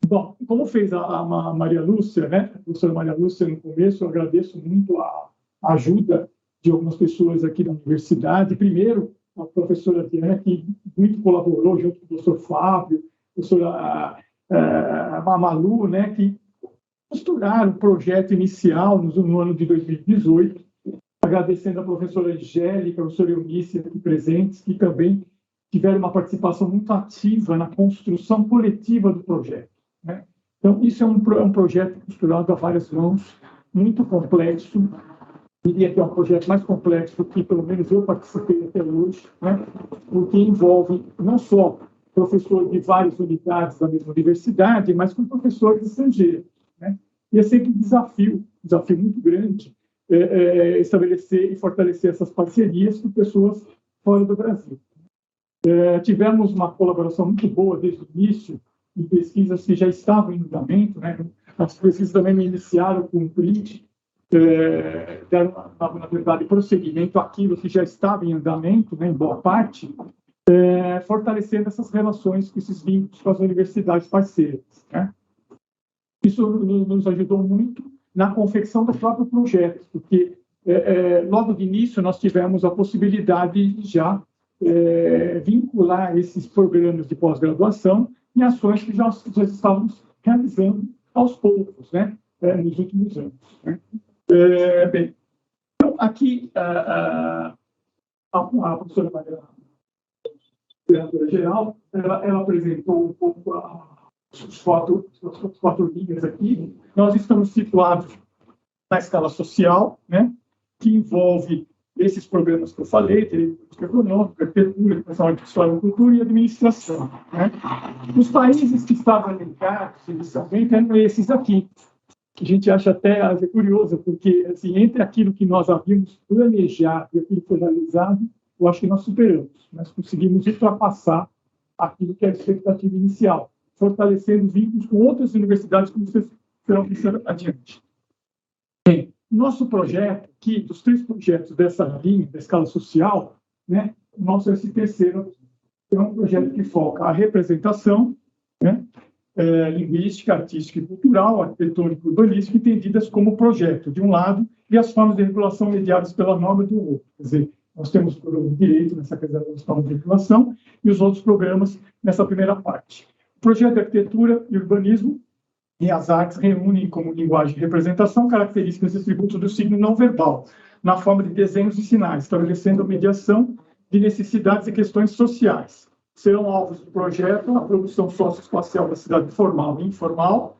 Bom, como fez a Maria Lúcia, né, a professora Maria Lúcia no começo, eu agradeço muito a ajuda de algumas pessoas aqui da universidade. Primeiro, a professora Diana, que muito colaborou junto com o professor Fábio, a professora Mamalu, né, que costuraram o projeto inicial no ano de 2018, agradecendo a professora Angélica, a professora Eunice aqui presentes, que também tiveram uma participação muito ativa na construção coletiva do projeto, né? Então, isso é um projeto costurado a várias mãos, muito complexo. Diria que é um projeto mais complexo do que, pelo menos, eu participei até hoje, né? Porque envolve não só professores de várias unidades da mesma universidade, mas com professores estrangeiros, né? E é sempre um desafio muito grande, estabelecer e fortalecer essas parcerias com pessoas fora do Brasil. Tivemos uma colaboração muito boa desde o início, em pesquisas que já estavam em andamento, né? As pesquisas também me iniciaram com um print, deram, na verdade, prosseguimento àquilo que já estava em andamento, né, em boa parte, fortalecendo essas relações, esses vínculos com as universidades parceiras, né? Isso nos ajudou muito na confecção do próprio projeto, porque logo de início nós tivemos a possibilidade de já vincular esses programas de pós-graduação em ações que já estávamos realizando aos poucos, né, nos últimos anos, né? Bem, então, aqui a professora Maria, diretora-geral, ela apresentou um pouco as 4 linhas aqui. Nós estamos situados na escala social, né, que envolve esses programas que eu falei, política econômica, arquitetura, educação artística, cultura e administração. Né? Os países que estavam elencados inicialmente eram esses aqui, que a gente acha até curioso, porque assim, entre aquilo que nós havíamos planejado e aquilo que foi realizado, eu acho que nós superamos, nós conseguimos ultrapassar aquilo que era a expectativa inicial, fortalecendo vínculos com outras universidades, como vocês serão pensando adiante. Bem, nosso projeto, aqui, dos 3 projetos dessa linha, da escala social, né, o nosso é esse terceiro, é um projeto que foca a representação, né, linguística, artística e cultural, arquitetônica e urbanística, entendidas como projeto, de um lado, e as formas de regulação mediadas pela norma do outro. Quer dizer, nós temos o programa de direito, nessa questão das formas de regulação, e os outros programas nessa primeira parte. O projeto de arquitetura e urbanismo e as artes reúnem como linguagem de representação características e atributos do signo não verbal, na forma de desenhos e sinais, estabelecendo a mediação de necessidades e questões sociais. Serão alvos do projeto a produção socioespacial da cidade formal e informal,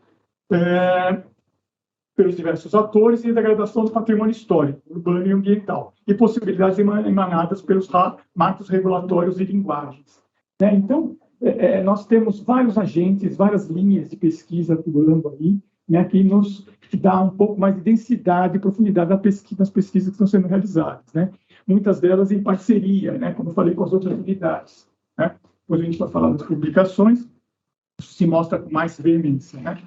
pelos diversos atores, e a degradação do patrimônio histórico, urbano e ambiental, e possibilidades emanadas pelos marcos regulatórios e linguagens. Né? Então, nós temos vários agentes, várias linhas de pesquisa atuando aí, né, que nos dá um pouco mais de densidade e profundidade nas pesquisas que estão sendo realizadas. Né? Muitas delas em parceria, né, como eu falei, com as outras unidades. Né? Depois a gente vai falar das publicações, isso se mostra com mais veemência. Né?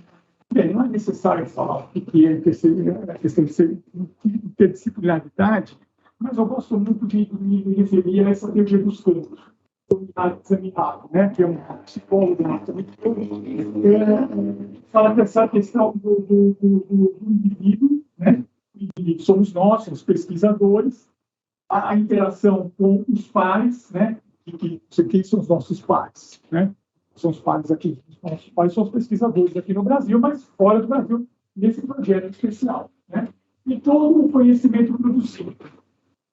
Bem, não é necessário falar o que é a questão de interdisciplinaridade, mas eu gosto muito de me referir a essa teoria dos campos, examinado, né, que é um psicólogo, fala dessa questão do indivíduo, né, e somos nós, os pesquisadores, a interação com os pares, né, quem são os nossos pares, né, são os pares aqui, os nossos pares são os pesquisadores aqui no Brasil, mas fora do Brasil, nesse projeto especial, né, e todo o conhecimento produzido,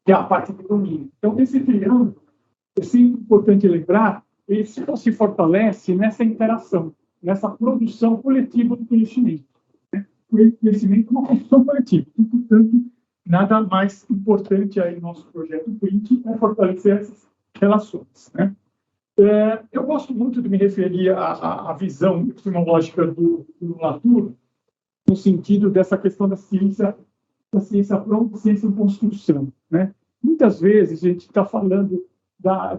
que é a parte do domínio. Então, esse triângulo, é sempre importante lembrar, ele só se fortalece nessa interação, nessa produção coletiva do conhecimento. Né? O conhecimento é uma produção coletiva. E, portanto, nada mais importante aí no nosso projeto PRINT é fortalecer essas relações. Né? Eu gosto muito de me referir à visão epistemológica do Latour, no sentido dessa questão da ciência pronta, ciência em construção. Né? Muitas vezes a gente está falando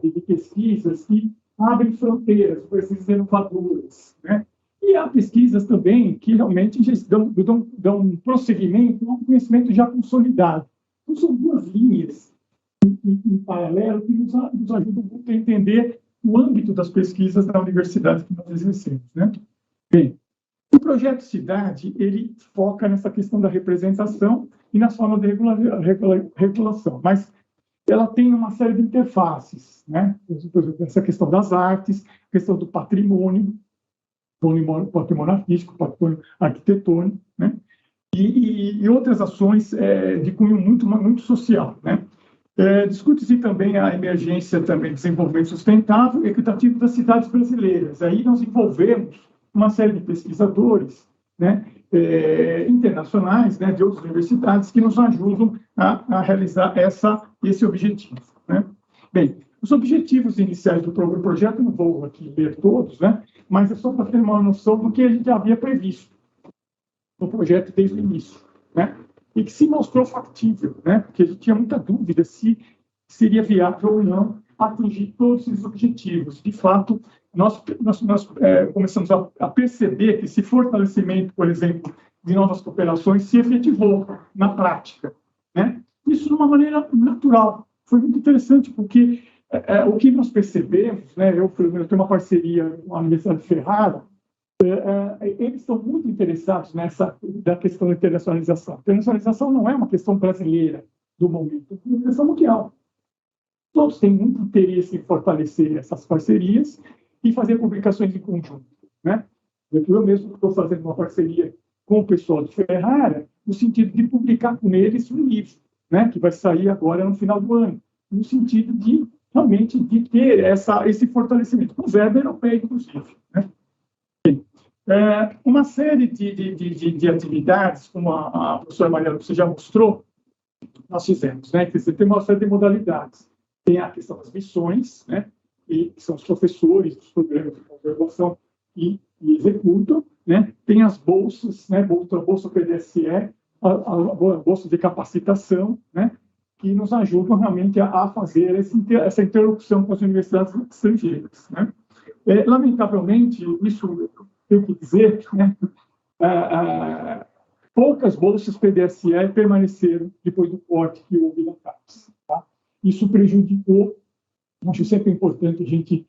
de pesquisas que abrem fronteiras, pesquisas inovadoras, né? E há pesquisas também que realmente já dão um prosseguimento a um conhecimento já consolidado. Então, são duas linhas em paralelo que nos ajudam muito a entender o âmbito das pesquisas da universidade que nós exercemos, né? Bem, o projeto Cidade, ele foca nessa questão da representação e nas formas de regulação, mas ela tem uma série de interfaces, né? Por exemplo, essa questão das artes, questão do patrimônio artístico, patrimônio arquitetônico, né? E outras ações de cunho muito social, né? Discute-se também a emergência também do desenvolvimento sustentável e equitativo das cidades brasileiras. Aí nós envolvemos uma série de pesquisadores, né? Internacionais, né, de outras universidades, que nos ajudam a realizar esse objetivo. Né? Bem, os objetivos iniciais do projeto, não vou aqui ler todos, né, mas é só para ter uma noção do que a gente havia previsto no projeto desde o início, né, e que se mostrou factível, né, porque a gente tinha muita dúvida se seria viável ou não atingir todos esses objetivos. De fato, nós começamos a perceber que esse fortalecimento, por exemplo, de novas cooperações se efetivou na prática, né? Isso de uma maneira natural. Foi muito interessante, porque o que nós percebemos, né, eu tenho uma parceria com a Universidade de Ferrara, eles estão muito interessados da questão da internacionalização. A internacionalização não é uma questão brasileira do momento, é uma questão mundial. Todos têm muito interesse em fortalecer essas parcerias e fazer publicações em conjunto, né? Eu mesmo estou fazendo uma parceria com o pessoal de Ferrara, no sentido de publicar com eles um livro, né? Que vai sair agora no final do ano, no sentido de realmente de ter esse fortalecimento, com verba europeia, inclusive. Né? Uma série de atividades, como a professora Maria Lúcia já mostrou, nós fizemos, né? Quer dizer, tem uma série de modalidades. Tem a questão das missões, né? E que são os professores dos programas de pós-graduação e executam, né? Tem as bolsas, né? Bolsa PDSE, a bolsa de capacitação, né? Que nos ajudam realmente a fazer essa interlocução com as universidades estrangeiras, né? Lamentavelmente, isso eu tenho que dizer, né? Poucas bolsas PDSE permaneceram depois do corte que houve na CAPES. Tá? Isso prejudicou, acho sempre importante a gente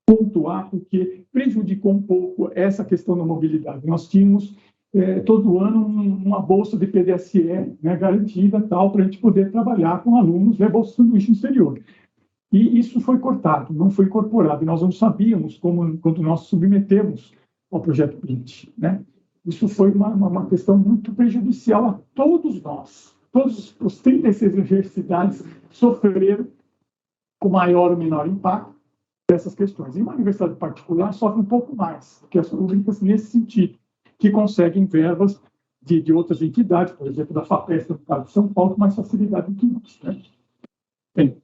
pontuar, porque prejudicou um pouco essa questão da mobilidade. Nós tínhamos todo ano uma bolsa de PDSE, né, garantida, tal, para a gente poder trabalhar com alunos, né, bolsa de sanduíche no exterior. E isso foi cortado, não foi incorporado. Nós não sabíamos como, quando nós submetemos ao projeto PRINT, né? Isso foi uma questão muito prejudicial a todos nós. Todos os 36 universidades sofreram com maior ou menor impacto dessas questões. E uma universidade particular sofre um pouco mais que as públicas nesse sentido, que conseguem verbas de outras entidades, por exemplo, da FAPESP do Estado de São Paulo, com mais facilidade do que nós, né? Bem,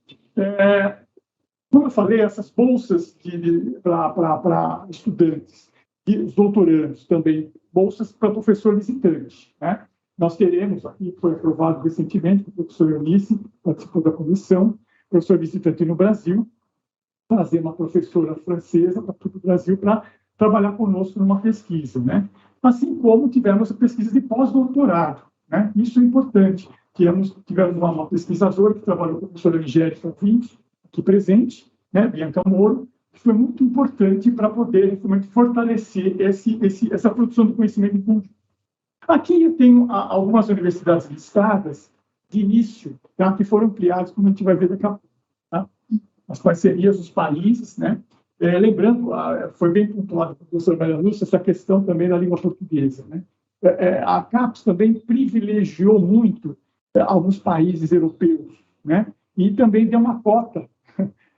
como eu falei, essas bolsas para estudantes e os doutorandos também, bolsas para professor visitante, né? Nós teremos, aqui foi aprovado recentemente, o professor Eunice participou da comissão, professor visitante no Brasil, trazer uma professora francesa para todo o Brasil para trabalhar conosco numa pesquisa, né? Assim como tivemos a pesquisa de pós-doutorado, né? Isso é importante. Tivemos uma pesquisadora que trabalhou com a professora Angélica Vinte, aqui presente, né? Bianca Moro, que foi muito importante para poder fortalecer essa produção de conhecimento em conjunto. Aqui eu tenho algumas universidades listadas de início, tá? Que foram ampliadas, como a gente vai ver daqui a pouco. Tá? As parcerias dos países, né? Lembrando, foi bem pontuado pelo professor Maria Lúcia, essa questão também da língua portuguesa, né? A CAPES também privilegiou muito alguns países europeus, né? E também deu uma cota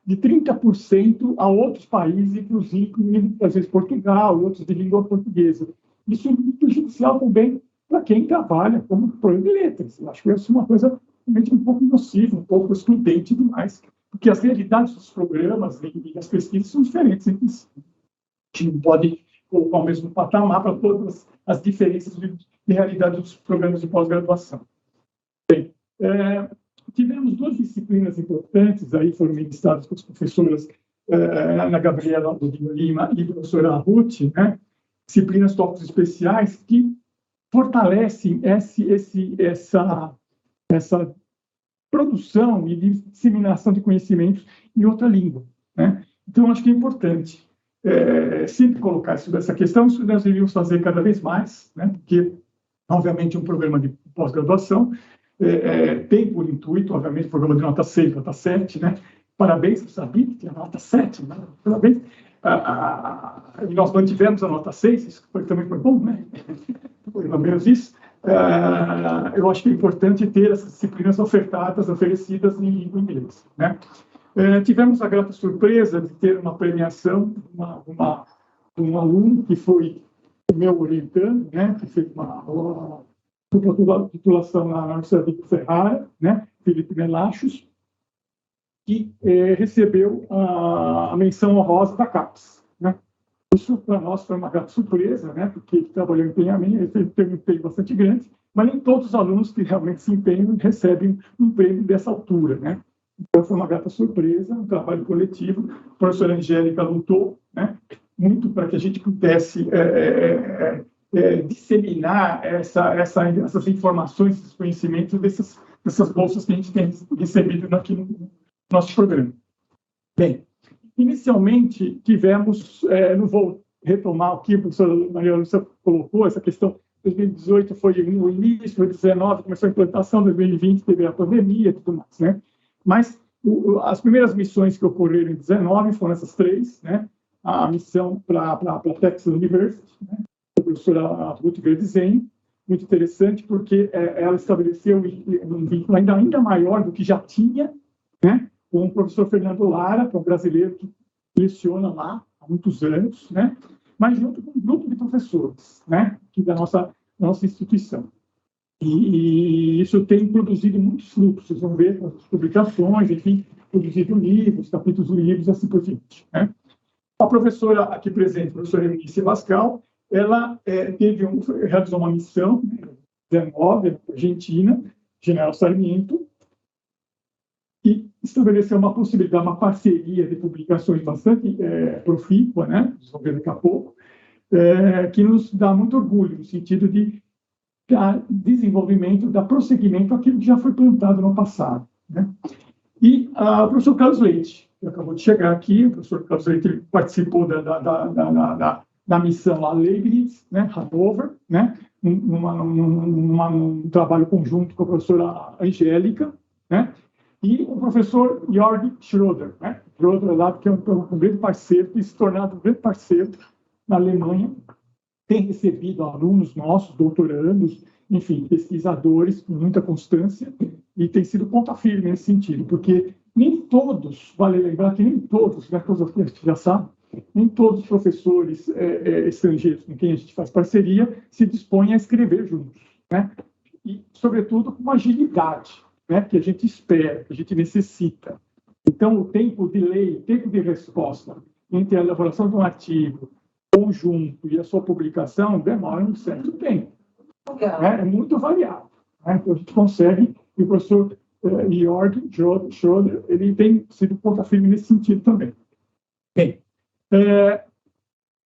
de 30% a outros países, inclusive, às vezes, Portugal e outros de língua portuguesa. Isso é muito prejudicial também para quem trabalha como professor de letras. Eu acho que isso é uma coisa realmente um pouco nociva, um pouco excludente demais, porque as realidades dos programas e das pesquisas são diferentes entre si. A gente não pode colocar o mesmo patamar para todas as diferenças de realidade dos programas de pós-graduação. Bem, tivemos duas disciplinas importantes, aí foram ministradas pelas professoras Ana Gabriela Lima e a professora Ruth, né? Disciplinas tópicos especiais que fortalecem essa produção e disseminação de conhecimentos em outra língua, né? Então, acho que é importante sempre colocar essa questão. Isso nós deveríamos fazer cada vez mais, né? Porque, obviamente, um programa de pós-graduação tem por intuito, obviamente, o programa de nota 6, nota 7, né? Parabéns, eu sabia que tinha nota 7, né? Parabéns. E nós mantivemos a nota 6, isso também foi bom, né? Pelo menos isso. Eu acho que é importante ter essas disciplinas oferecidas em língua inglesa, né? Tivemos a grata surpresa de ter uma premiação de um aluno que foi o meu orientando, né? Que fez uma titulação na Universidade de Ferrara, né? Felipe Melachos, que recebeu a menção honrosa da CAPES, né? Isso, para nós, foi uma grata surpresa, né? Porque ele trabalhou em empenhamento, ele teve um empenho bastante grande, mas nem todos os alunos que realmente se empenham recebem um prêmio dessa altura, né? Então, foi uma grata surpresa, um trabalho coletivo. A professora Angélica lutou, né? Muito para que a gente pudesse disseminar essas informações, esses conhecimentos dessas bolsas que a gente tem recebido aqui no nosso programa. Bem, inicialmente tivemos, não vou retomar o que a professora Maria Lúcia colocou, essa questão, 2018 foi o início, 2019 começou a implantação, 2020 teve a pandemia e tudo mais, né? Mas as primeiras missões que ocorreram em 2019 foram essas três, né? A missão para a Texas University, né? A professora Ruth Verdesenho, muito interessante, porque ela estabeleceu um vínculo ainda maior do que já tinha, né? Com o professor Fernando Lara, que é um brasileiro que leciona lá há muitos anos, né? Mas junto com um grupo de professores, né? Aqui da nossa instituição. E isso tem produzido muitos frutos, vocês vão ver as publicações, enfim, produzido livros, capítulos de livros, assim por diante, né? A professora aqui presente, a professora Eunice Bascal, ela realizou uma missão, né, 19, na Argentina, General Sarmiento, e estabeleceu uma possibilidade, uma parceria de publicações bastante profícua, né? Vocês vão ver daqui a pouco, que nos dá muito orgulho, no sentido de desenvolvimento, da prosseguimento aquilo que já foi plantado no passado, né? E o professor Carlos Leite, que acabou de chegar aqui, o professor Carlos Leite participou da missão lá Leibniz, né, Hannover, né, num trabalho conjunto com a professora Angélica, né, e o professor Jörg Schroeder, né, Schroeder lá, que é um grande parceiro, tem se tornado um grande parceiro na Alemanha, tem recebido alunos nossos, doutorandos, enfim, pesquisadores com muita constância, e tem sido ponta firme nesse sentido, porque nem todos, vale lembrar que nem todos, né, a gente já sabe, nem todos os professores estrangeiros com quem a gente faz parceria se dispõem a escrever juntos, né? E, sobretudo, com uma agilidade, né, que a gente espera, que a gente necessita. Então, o tempo de lei, o tempo de resposta entre a elaboração de um artigo conjunto e a sua publicação demora um certo tempo. É muito variável, né? Então, a gente consegue, e o professor Jörg Schroeder, ele tem sido ponta firme nesse sentido também. Bem,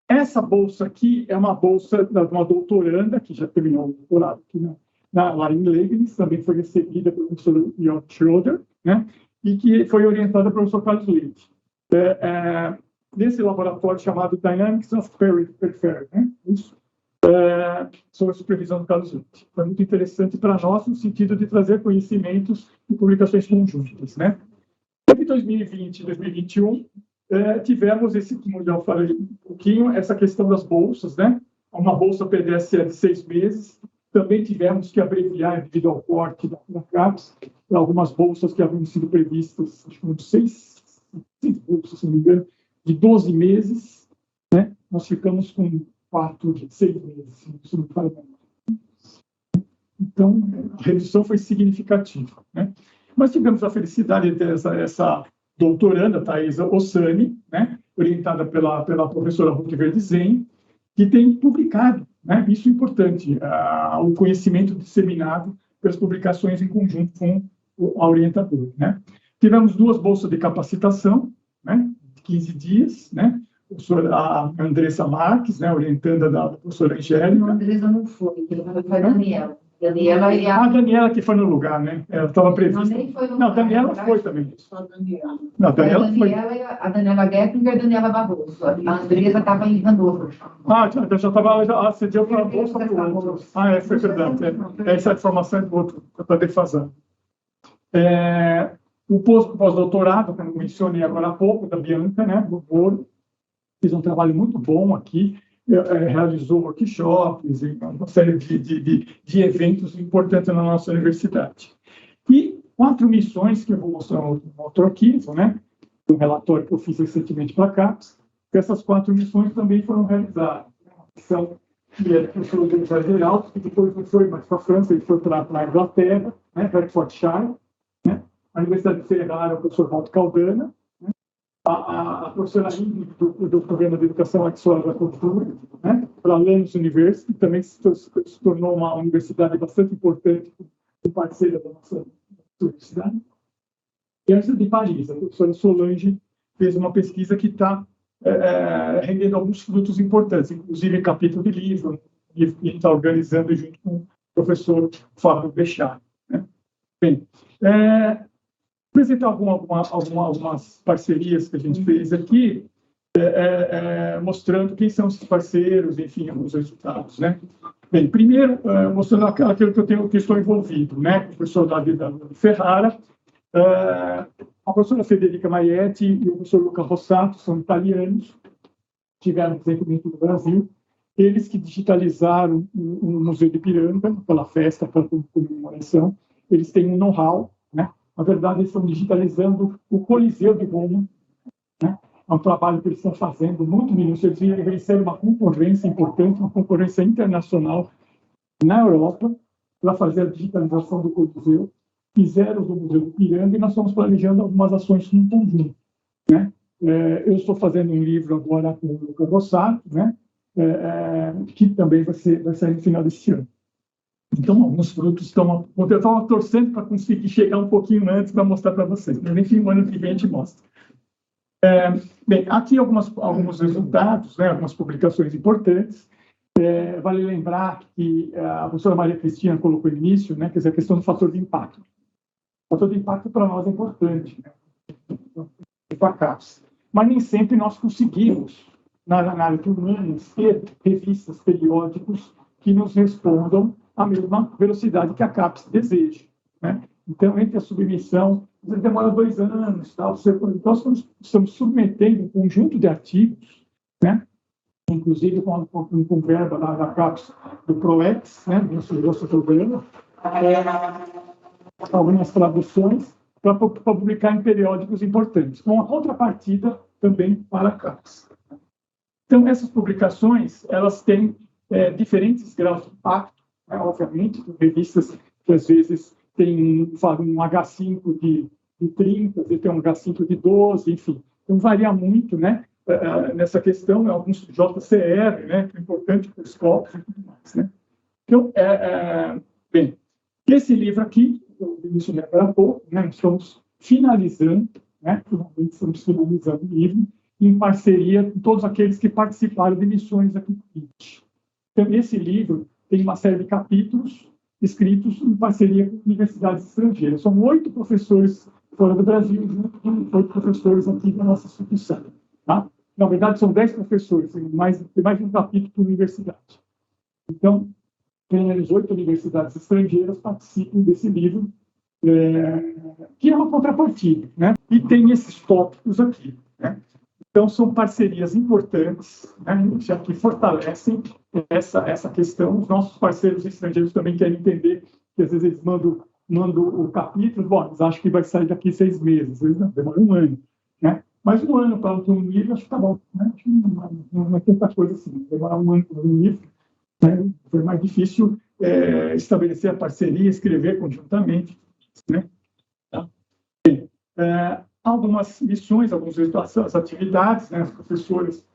essa bolsa aqui é uma bolsa de uma doutoranda, que já terminou o doutorado aqui lá em Leibniz, também foi recebida pelo professor Jörg Schroeder, né? E que foi orientada pelo professor Carlos Leite. Nesse laboratório chamado Dynamics of Periphery, né? Isso. Sob a supervisão do Carlos Leite. Foi muito interessante para nós, no sentido de trazer conhecimentos e publicações conjuntas, né? Em 2020 e 2021, tivemos como eu já falei um pouquinho, essa questão das bolsas, né? Uma bolsa PDSE de 6 meses. Também tivemos que abreviar, devido ao corte da CAPES, algumas bolsas que haviam sido previstas, acho que 6 bolsas, se não me engano, de 12 meses, né? Nós ficamos com 4 de 6 meses, isso não faz nada. Então, a redução foi significativa, né? Mas tivemos a felicidade de ter essa doutoranda, Thaisa Ossani, né? Orientada pela professora Ruth Verdizen, que tem publicado, né? Isso é importante, o conhecimento disseminado pelas publicações em conjunto com a orientadora, né? Tivemos 2 bolsas de capacitação, né? De 15 dias, né? A Andressa Marques, né, orientanda da professora Angélica. A Andressa não foi a Daniela. A Daniela que foi no lugar, né? Ela estava prevista. Não, a Daniela foi também. Não, a Daniela foi. A Daniela Gettling e a Daniela Barroso. A Andressa estava em Hannover. Já estava acedeu para a bolsa do outro. Foi verdade. Essa informação é do outro, está defasando. O pós-doutorado, como mencionei agora há pouco, da Bianca, né, do Boro, fez um trabalho muito bom aqui, realizou workshops, uma série de eventos importantes na nossa universidade. E 4 missões, que eu vou mostrar no outro arquivo, né, um relatório que eu fiz recentemente para a CAPES, que essas 4 missões também foram realizadas. Uma missão que é do professor Oliveira Geraldo, que depois não foi mais para a França, ele foi para a Inglaterra, né, para Hertfordshire, né, a Universidade de Ferrara, o professor Walter Caldana, a professora Ingrid, do Programa de Educação Axiola da Cultura, né, para a Lands University, que também se tornou uma universidade bastante importante, parceira da nossa universidade. E antes de Paris, a professora Solange fez uma pesquisa que está rendendo alguns frutos importantes, inclusive capítulo de livro, e a gente está organizando junto com o professor Fábio Bechar, né? Bem, apresentar algumas parcerias que a gente fez aqui, mostrando quem são esses parceiros, enfim, alguns resultados, né? Bem, primeiro, mostrando aquilo que estou envolvido, né? O professor David Ferrara, a professora Federica Maietti e o professor Luca Rossato, são italianos, tiveram recentemente no Brasil, eles que digitalizaram o Museu de Ipiranga, pela festa, pela comemoração, eles têm um know-how, né? Na verdade, eles estão digitalizando o Coliseu de Roma, né? É um trabalho que eles estão fazendo muito minucioso. Eles recebem uma concorrência importante, uma concorrência internacional na Europa, para fazer a digitalização do Coliseu, fizeram do Museu do Ipiranga, e nós estamos planejando algumas ações em conjunto, né? Eu estou fazendo um livro agora com o Luca Rossato, né? Que também vai sair no final deste ano. Então, alguns frutos estão... Eu estava torcendo para conseguir chegar um pouquinho antes para mostrar para vocês, mas enfim, o ano que vem a gente mostra. Bem, aqui alguns resultados, né? Algumas publicações importantes. Vale lembrar que a professora Maria Cristina colocou no início, né? Quer dizer, a questão do fator de impacto. O fator de impacto para nós é importante, né? Com a CAPES. Mas nem sempre nós conseguimos, na área de humanas, ter revistas, periódicos que nos respondam à mesma velocidade que a CAPES deseja, né? Então, entre a submissão, demora 2 anos, tal. Nós estamos submetendo um conjunto de artigos, né? Inclusive com verba da CAPES, do PROEX, né? Nosso programa, algumas traduções para publicar em periódicos importantes, com a contrapartida também para a CAPES. Então, essas publicações, elas têm diferentes graus de impacto, né? Obviamente, revistas que às vezes têm um H5 de 30, tem um H5 de 12, enfim. Então, varia muito, né? Nessa questão, alguns JCR, né? Que é importante para os corpos e tudo mais, né? Então, bem, esse livro aqui, eu mencionei agora há pouco, né? Nós estamos finalizando, né? Finalmente estamos finalizando o livro, em parceria com todos aqueles que participaram de missões aqui no CIT. Então, esse livro tem uma série de capítulos escritos em parceria com universidades estrangeiras. São 8 professores fora do Brasil, junto com 8 professores aqui da nossa instituição. Tá? Na verdade, são 10 professores, tem mais de um capítulo por universidade. Então, pelo menos 8 universidades estrangeiras participam desse livro, que é uma contrapartida, né? E tem esses tópicos aqui, né? Então, são parcerias importantes, né? Já que fortalecem essa questão. Os nossos parceiros estrangeiros também querem entender que, às vezes, eles mandam o capítulo, bom, eles acham que vai sair daqui 6 meses, eles não, demora 1 ano, né? Mas 1 ano para um livro, acho que está bom, né? Acho que não é tanta coisa assim, demorar 1 ano para um livro, né? Foi mais difícil estabelecer a parceria, escrever conjuntamente, né? Tá? Bem, algumas missões, algumas atividades, né? Os professores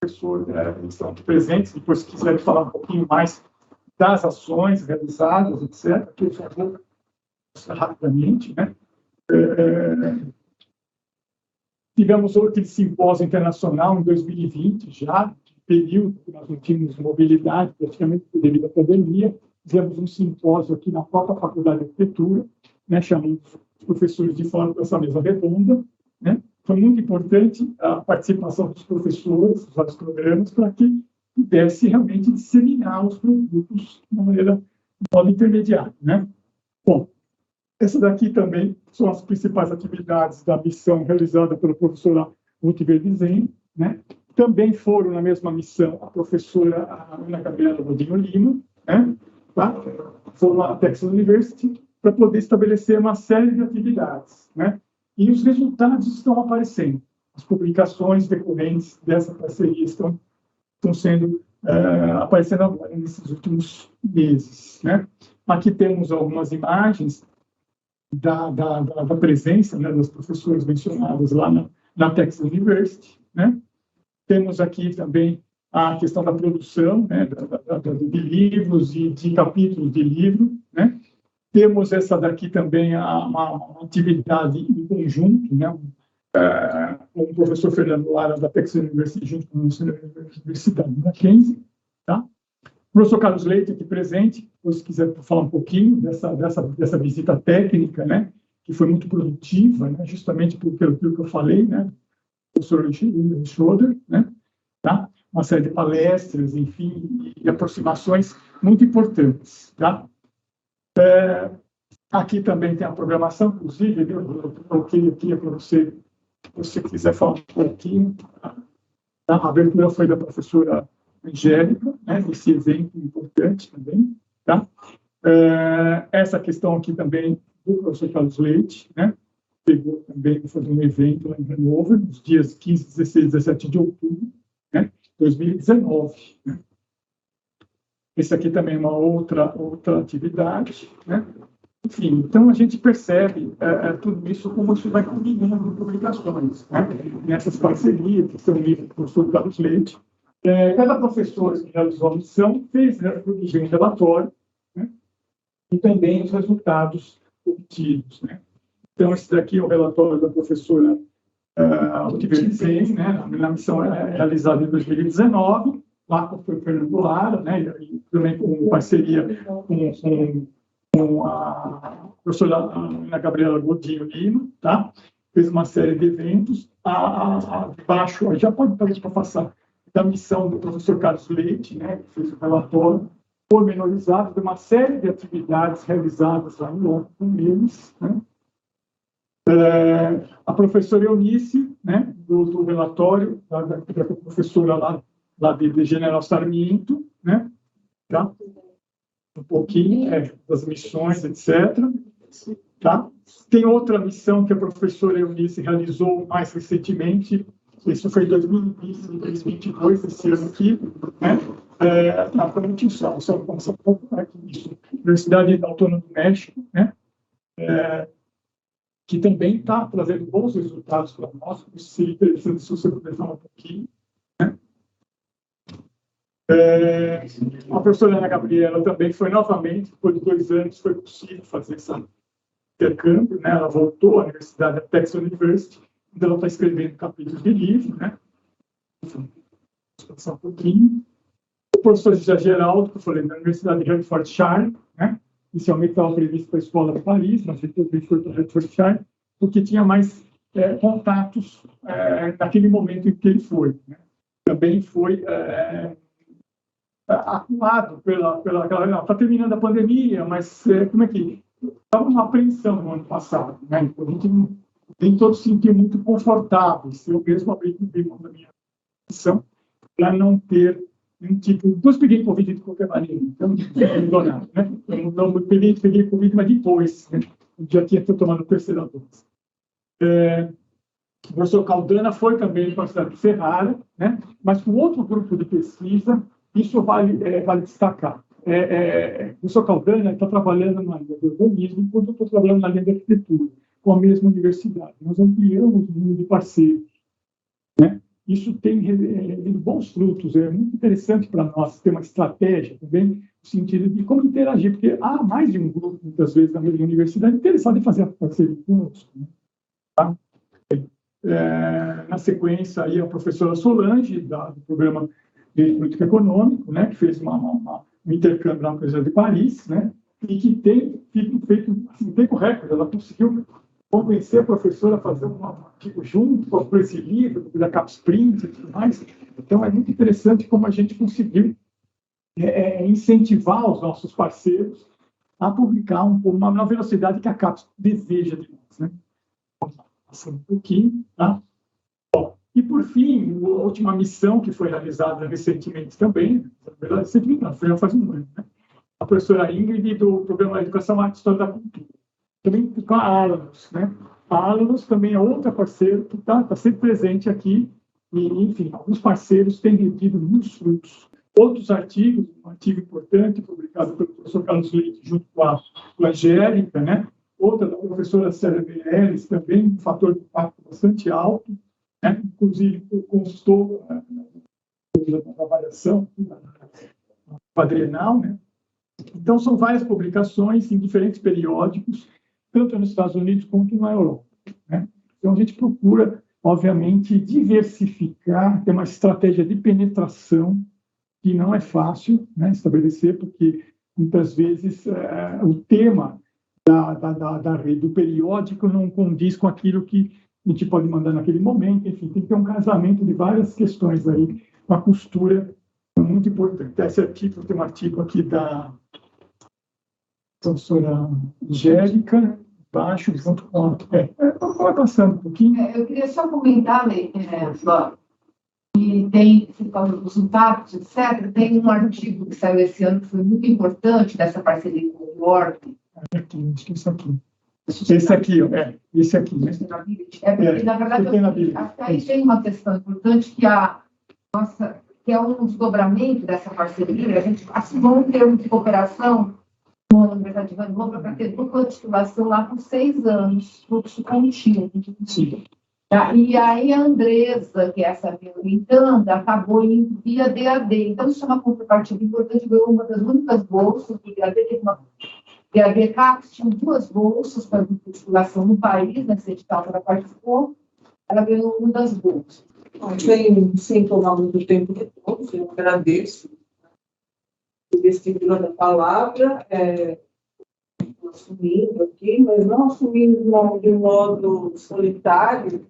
estão aqui presentes, depois se quiserem falar um pouquinho mais das ações realizadas, etc., que eu já vou mostrar rapidamente, né? Tivemos outro simpósio internacional em 2020, já, período que nós não tínhamos mobilidade, praticamente devido à pandemia. Fizemos um simpósio aqui na própria Faculdade de Arquitetura, né, chamando os professores de fora dessa mesa redonda, né? Foi muito importante a participação dos professores, dos vários programas, para que pudesse realmente disseminar os produtos de modo intermediário, né? Bom, essa daqui também são as principais atividades da missão realizada pela professora Ruth Verdizen, né? Também foram na mesma missão a professora Ana Gabriela Godinho Lima, né? Tá? Foram à Texas University para poder estabelecer uma série de atividades, né? E os resultados estão aparecendo. As publicações decorrentes dessa parceria estão sendo aparecendo agora nesses últimos meses, né? Aqui temos algumas imagens da presença, né, dos professores mencionados lá na Texas University, né? Temos aqui também a questão da produção, né, de livros e de capítulos de livro, né? Temos essa daqui também, uma atividade em conjunto, né, com o professor Fernando Lara, da Texas University, junto com a Universidade de Mackenzie, tá? O professor Carlos Leite aqui presente, se quiser falar um pouquinho dessa visita técnica, né, que foi muito produtiva, né, justamente pelo que eu falei, né, o professor Schroeder, né, tá? Uma série de palestras, enfim, e aproximações muito importantes, tá? Aqui também tem a programação, inclusive, eu coloquei aqui para você, se você quiser falar um pouquinho, tá? A abertura foi da professora Angélica, né, esse evento importante também, tá? Essa questão aqui também do professor Carlos Leite, né, pegou também para fazer um evento lá em Hanover, nos dias 15, 16, 17 de outubro, né, 2019. Né? Esse aqui também é uma outra atividade, né? Enfim, então a gente percebe tudo isso, como isso vai combinando em publicações, né? Nessas parcerias, que são livros do professor Carlos Leite. Cada professor que realizou a missão produziu um relatório, né? E também os resultados obtidos, né? Então, esse daqui é o relatório da professora Utiversen, né? A missão é realizada em 2019, lá com o Fernando Lara, né? E também com parceria com a professora Ana Gabriela Godinho Lima, tá? Fez uma série de eventos. Abaixo, já pode talvez para passar, da missão do professor Carlos Leite, né? Que fez um relatório pormenorizado de uma série de atividades realizadas lá em Londres com eles, né? A professora Eunice, né? Do relatório, da professora lá de General Sarmiento, né? Tá? Um pouquinho das missões, etc. Tá? Tem outra missão que a professora Eunice realizou mais recentemente, isso foi em 2020, 2022, esse ano aqui, né? Universidade Autônoma do México, né? Que também está trazendo bons resultados para nós, isso seria interessante se você puder falar um pouquinho, né? A professora Ana Gabriela também foi novamente, depois de 2 anos, foi possível fazer esse intercâmbio, né? Ela voltou à Universidade, a Texas University, onde ela está escrevendo capítulos de livro, né? Vamos passar um pouquinho. O professor José Geraldo, que eu falei, da Universidade de Hertfordshire, né? Inicialmente estava previsto para a Escola de Paris, mas depois foi para Hertfordshire, porque tinha mais contatos naquele momento em que ele foi, né? Também foi acuado está terminando a pandemia, mas como é que estava uma apreensão no ano passado, né? Então, a gente nem todos se sentiam muito confortáveis. Eu mesmo abri mão da minha missão para não ter um tipo. Depois peguei Covid de qualquer maneira, então não nada, né? Eu não peguei Covid, mas depois, né? Eu já tinha tomado a terceira dose. O professor Caldana foi também para a cidade de Ferrara, né? Mas com outro grupo de pesquisa. Isso vale destacar. O professor Caldana está trabalhando na linha do urbanismo, enquanto eu estou trabalhando na linha da arquitetura, com a mesma universidade. Nós ampliamos o número de parceiros, né? Isso tem rendido bons frutos. É muito interessante para nós ter uma estratégia também, no sentido de como interagir, porque há mais de um grupo, muitas vezes, na mesma universidade, interessado em fazer a parceria conosco, né? Tá? Na sequência, aí, a professora Solange, do programa de política econômica, né, que fez um intercâmbio na Universidade de Paris, né, e que tem feito assim, tempo recorde. Ela conseguiu convencer a professora a fazer um artigo junto com esse livro, da Capsprint e tudo mais. Então, é muito interessante como a gente conseguiu incentivar os nossos parceiros a publicar na velocidade que a Caps deseja de nós, né? Vamos lá, passando um pouquinho, tá? E, por fim, a última missão que foi realizada recentemente também, na verdade, recentemente não, foi já faz um ano, né? A professora Ingrid, do Programa Educação, Arte e História da Cultura. Também com a Alanos, né? A Alanos também é outra parceira que está sempre presente aqui. E, enfim, alguns parceiros têm rendido muitos frutos. Outros artigos, um artigo importante, publicado pelo professor Carlos Leite, junto com a Angélica, né? Outra da professora Célia Meirelles, também um fator de impacto bastante alto. Inclusive, constou da avaliação quadrienal, né? Então, são várias publicações em diferentes periódicos, tanto nos Estados Unidos quanto na Europa, né? Então, a gente procura, obviamente, diversificar, ter uma estratégia de penetração que não é fácil, né, estabelecer, porque muitas vezes o tema da rede, do periódico, não condiz com aquilo que a gente pode mandar naquele momento. Enfim, tem que ter um casamento de várias questões aí, uma costura muito importante. Esse artigo, tem um artigo aqui da professora Angélica, baixo, junto com vai passando um pouquinho. Eu queria só comentar, que tem, você falou dos impactos, etc. Tem um artigo que saiu esse ano que foi muito importante dessa parceria com o Word. Aqui, acho que isso aqui. Esse aqui, esse aqui. Né? Porque, na verdade, até aí tem uma questão importante que que é um desdobramento dessa parceria. A gente assinou um termo de cooperação com a Universidade de Vancouver para ter dupla titulação lá por 6 anos, fluxo contínuo. Sim. Tá? E aí a Andresa, que é essa minha orientanda, acabou indo via DAD. Então, isso é uma contrapartida importante, ganhou uma das únicas bolsas do DAD, teve uma DAD CAPES, tinha 2 bolsas para titulação no país, nesse edital que ela participou, ela ganhou uma das bolsas. Sem tomar muito tempo de todos, eu agradeço o vestibular da palavra, assumindo aqui, mas não assumindo de modo solitário,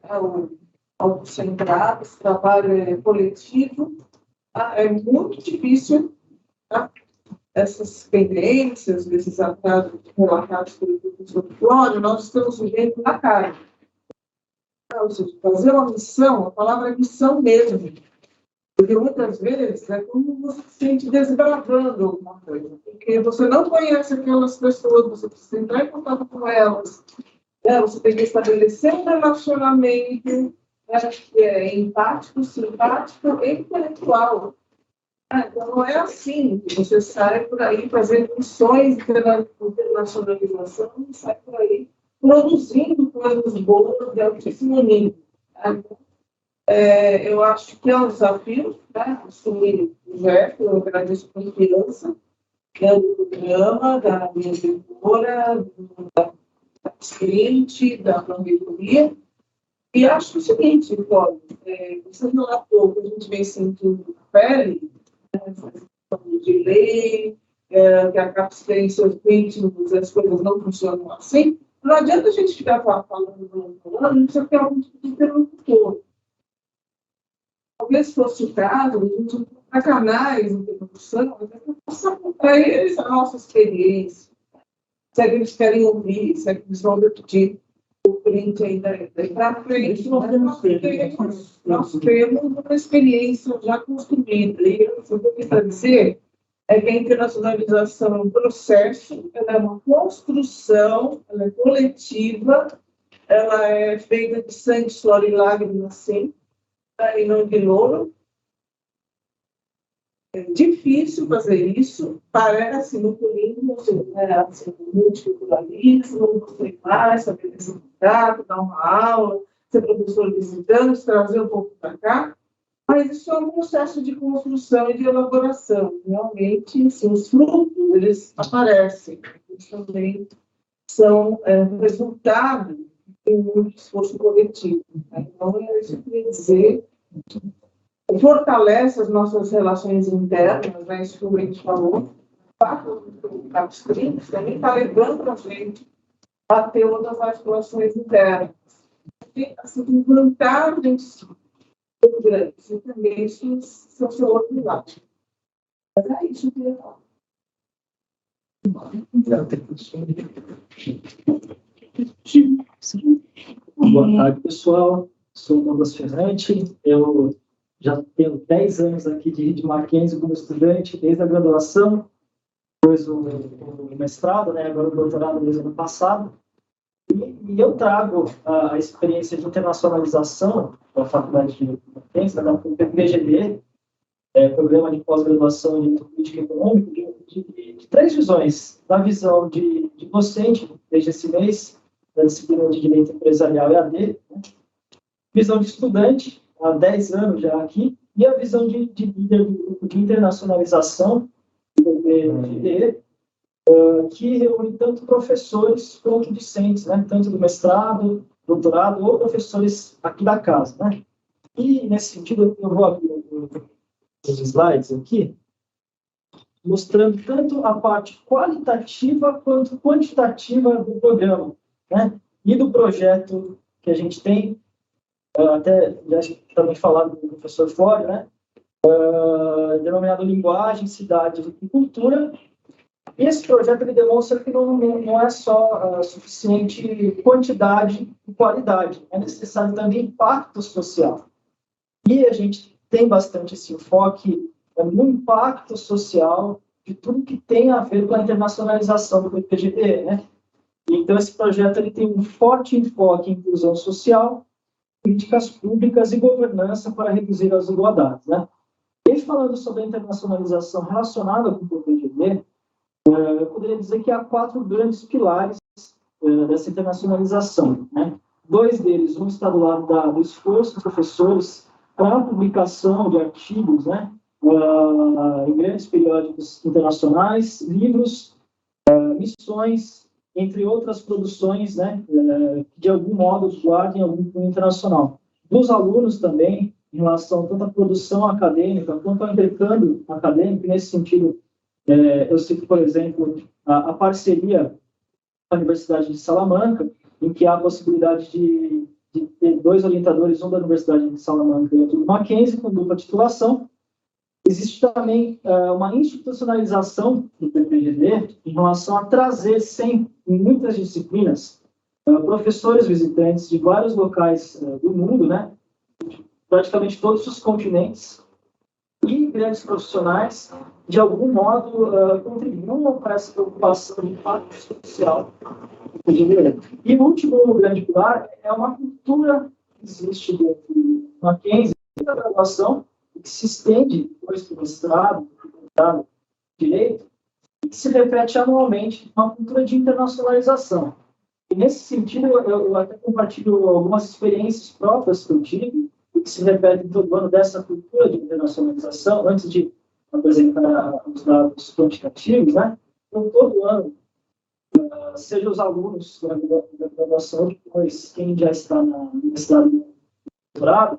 autocentrado, esse trabalho é coletivo, é muito difícil, tá? Essas pendências, esses atrasos relatados pelo professor Flório, nós estamos vivendo na cara. Ou seja, fazer uma missão, a palavra é missão mesmo, porque muitas vezes é como você se sente desbravando alguma coisa, porque você não conhece aquelas pessoas, você precisa entrar em contato com elas, né? Você tem que estabelecer um relacionamento, né, que é empático, simpático e intelectual. Então, não é assim que você sai por aí fazendo missões de internacionalização e sai por aí produzindo coisas boas de altíssimo nível. Eu acho que é um desafio, né, assumir o projeto. Eu agradeço a confiança do programa, da minha editora, da sprint, da reitoria. E acho o seguinte, Cláudio, você relatou que a gente vem sentindo na pele, de lei, que a CAPES tem seus ritmos, as coisas não funcionam assim. Não adianta a gente ficar falando, a gente precisa ter algum tipo de interlocutor. Talvez fosse o caso, a gente encontrar canais de interlocução, passar para eles a nossa experiência. Se é que eles querem ouvir, se é que eles vão repetir o print ainda para frente, nós temos uma experiência já construída. E o que eu quero dizer é que a internacionalização é um processo, ela é uma construção, ela é coletiva, ela é feita de sangue, suor e lágrimas, sim, e não de louro. É difícil fazer isso, parece muito lindo, assim, multiculturalismo, treinar, saber executar, dar uma aula, ser professor visitante, trazer um pouco para cá. Mas isso é um processo de construção e de elaboração. Realmente, assim, os frutos, eles aparecem. Eles também são resultado de um esforço coletivo. Então, é isso que eu queria dizer. Fortalece as nossas relações internas, né? Isso que o Brito falou. O fato do CAPES 30 também está levando a gente a ter outras articulações internas. E, assim, tem vantagens grandes, e também isso são seu outro lado. Mas é isso que eu queria falar. Boa tarde, pessoal. Sou o Douglas Ferrante. Eu já tenho 10 anos aqui de Reed Mackenzie como estudante, desde a graduação, depois o mestrado, né, agora o doutorado desde o ano passado. E eu trago a experiência de internacionalização da Faculdade de Mackenzie, da PGD, Programa de Pós-Graduação em Política Econômica, de 3 visões. Da visão de docente, desde esse mês, da disciplina de Direito Empresarial EAD, né? Visão de estudante, há 10 anos já aqui, e a visão de líder do grupo de internacionalização, do PGD, que reúne tanto professores quanto discentes, né? Tanto do mestrado, doutorado, ou professores aqui da casa, né? E, nesse sentido, eu vou abrir os slides aqui, mostrando tanto a parte qualitativa quanto quantitativa do programa, né? E do projeto que a gente tem, até já também falado do professor Flório, né? Denominado Linguagem, Cidade e Cultura. E esse projeto ele demonstra que não é só suficiente quantidade e qualidade, é necessário também impacto social. E a gente tem bastante esse enfoque no impacto social de tudo que tem a ver com a internacionalização do PGD, né? Então, esse projeto ele tem um forte enfoque em inclusão social, políticas públicas e governança para reduzir as desigualdades, né? falando sobre a internacionalização relacionada com o PPGD, eu poderia dizer que há 4 grandes pilares dessa internacionalização, né? 2 deles, um está do lado do esforço dos professores para a publicação de artigos, né, em grandes periódicos internacionais, livros, missões, entre outras produções, né, que de algum modo guardem algum cunho internacional. Dos alunos também, em relação tanto à produção acadêmica quanto ao intercâmbio acadêmico, nesse sentido, eu cito, por exemplo, a parceria com a Universidade de Salamanca, em que há a possibilidade de ter 2 orientadores, um da Universidade de Salamanca e outro do Mackenzie, com dupla titulação. Existe também uma institucionalização do PPGD em relação a trazer sempre, em muitas disciplinas, professores visitantes de vários locais do mundo, né, praticamente todos os continentes, e grandes profissionais, de algum modo, contribuam para essa preocupação de impacto social. E o último grande pilar é uma cultura que existe dentro do Mackenzie, da graduação, que se estende depois para o mestrado, doutorado, direito, e que se repete anualmente, uma cultura de internacionalização. E, nesse sentido, eu até compartilho algumas experiências próprias que eu tive, que se repetem todo ano dessa cultura de internacionalização, antes de apresentar os dados quantitativos, né? Então, todo ano, seja os alunos da graduação, depois quem já está na universidade do doutorado,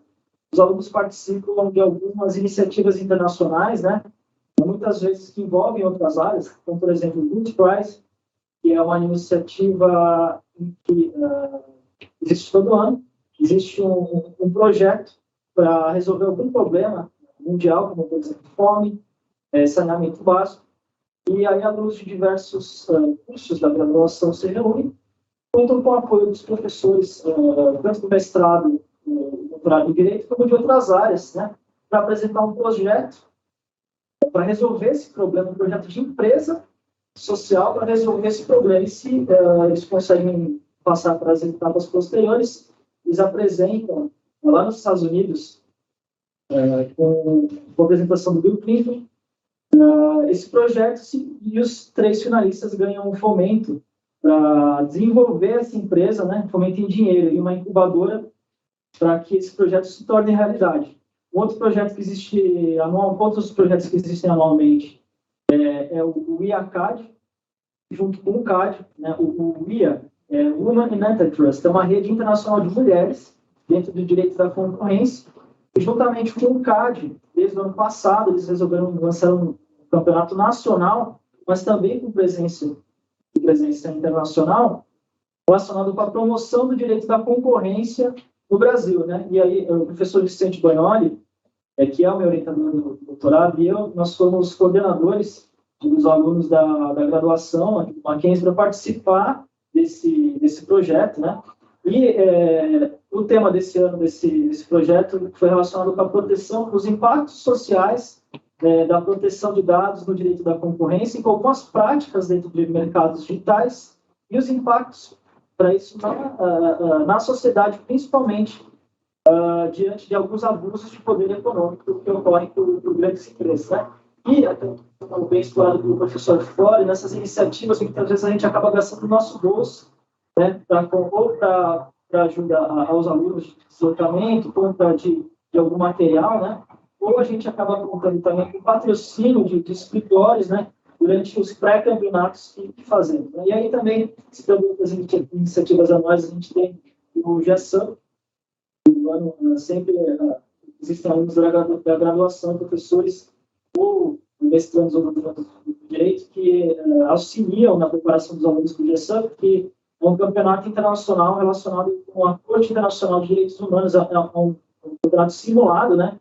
os alunos participam de algumas iniciativas internacionais, né? Muitas vezes que envolvem outras áreas, como, por exemplo, o Good Prize, que é uma iniciativa que existe todo ano. Existe um projeto para resolver algum problema mundial, como, por exemplo, fome, saneamento básico, e aí alunos de diversos cursos da graduação se reúnem, contam com o apoio dos professores, tanto do mestrado, doutorado em Direito, como de outras áreas, né, para apresentar um projeto para resolver esse problema, um projeto de empresa social para resolver esse problema. E se eles conseguem passar para as etapas posteriores, eles apresentam lá nos Estados Unidos, com a apresentação do Bill Clinton, esse projeto, e os 3 finalistas ganham um fomento para desenvolver essa empresa, né, fomento em dinheiro e uma incubadora para que esse projeto se torne realidade. Outros projetos que existem anualmente é o IACAD, junto com o CAD, né, o IA, Women in Antitrust, é uma rede internacional de mulheres dentro do direito da concorrência, e juntamente com o CAD, desde o ano passado, eles lançaram um campeonato nacional, mas também com presença internacional, relacionado com a promoção do direito da concorrência no Brasil, né? E aí, o professor Vicente Bagnoli, que é o meu orientador do doutorado, e nós fomos coordenadores dos alunos da graduação aqui do Mackenzie para participar desse projeto, né? E o tema desse ano, desse projeto, foi relacionado com a proteção, os impactos sociais da proteção de dados no direito da concorrência e com algumas práticas dentro de mercados digitais e os impactos para isso na sociedade, principalmente diante de alguns abusos de poder econômico que ocorrem por grandes empresas, né? E, como bem explorado pelo professor Flore, nessas iniciativas, muitas vezes a gente acaba gastando o nosso bolso, né, para ajuda aos alunos de deslocamento, compra de algum material, né? Ou a gente acaba contando também com patrocínio de escritórios, né, durante os pré-campeonatos que fazemos. Né? E aí também, citando outras iniciativas anuais, a gente tem o GESAM, no ano sempre existem alunos da graduação, professores ou mestrandos ou doutorandos do direito que auxiliam na preparação dos alunos do GESAM, que é um campeonato internacional relacionado com a Corte Internacional de Direitos Humanos, é um campeonato simulado, né?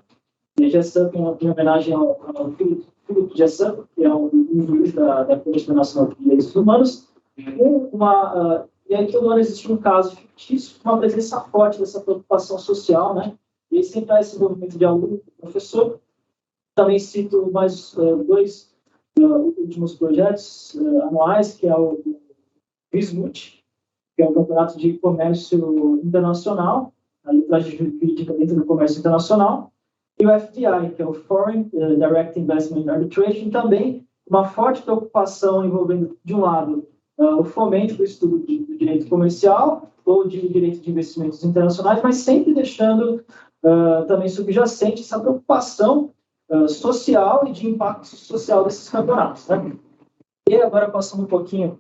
E GESAM em homenagem ao Philip GESAM, que é um juiz da Corte Internacional de Direitos Humanos. E aí todo ano existe um caso fictício, uma presença forte dessa preocupação social, né? E aí sempre há esse movimento de aluno e professor. Também cito mais 2 últimos projetos anuais, que é o BISMUT, que é um campeonato de comércio internacional, a litragem jurídica dentro do comércio internacional, e o FDI, que é o Foreign Direct Investment Arbitration, também uma forte preocupação envolvendo, de um lado, o fomento do estudo do direito comercial ou de direito de investimentos internacionais, mas sempre deixando também subjacente essa preocupação social e de impacto social desses campeonatos, né? E agora, passando um pouquinho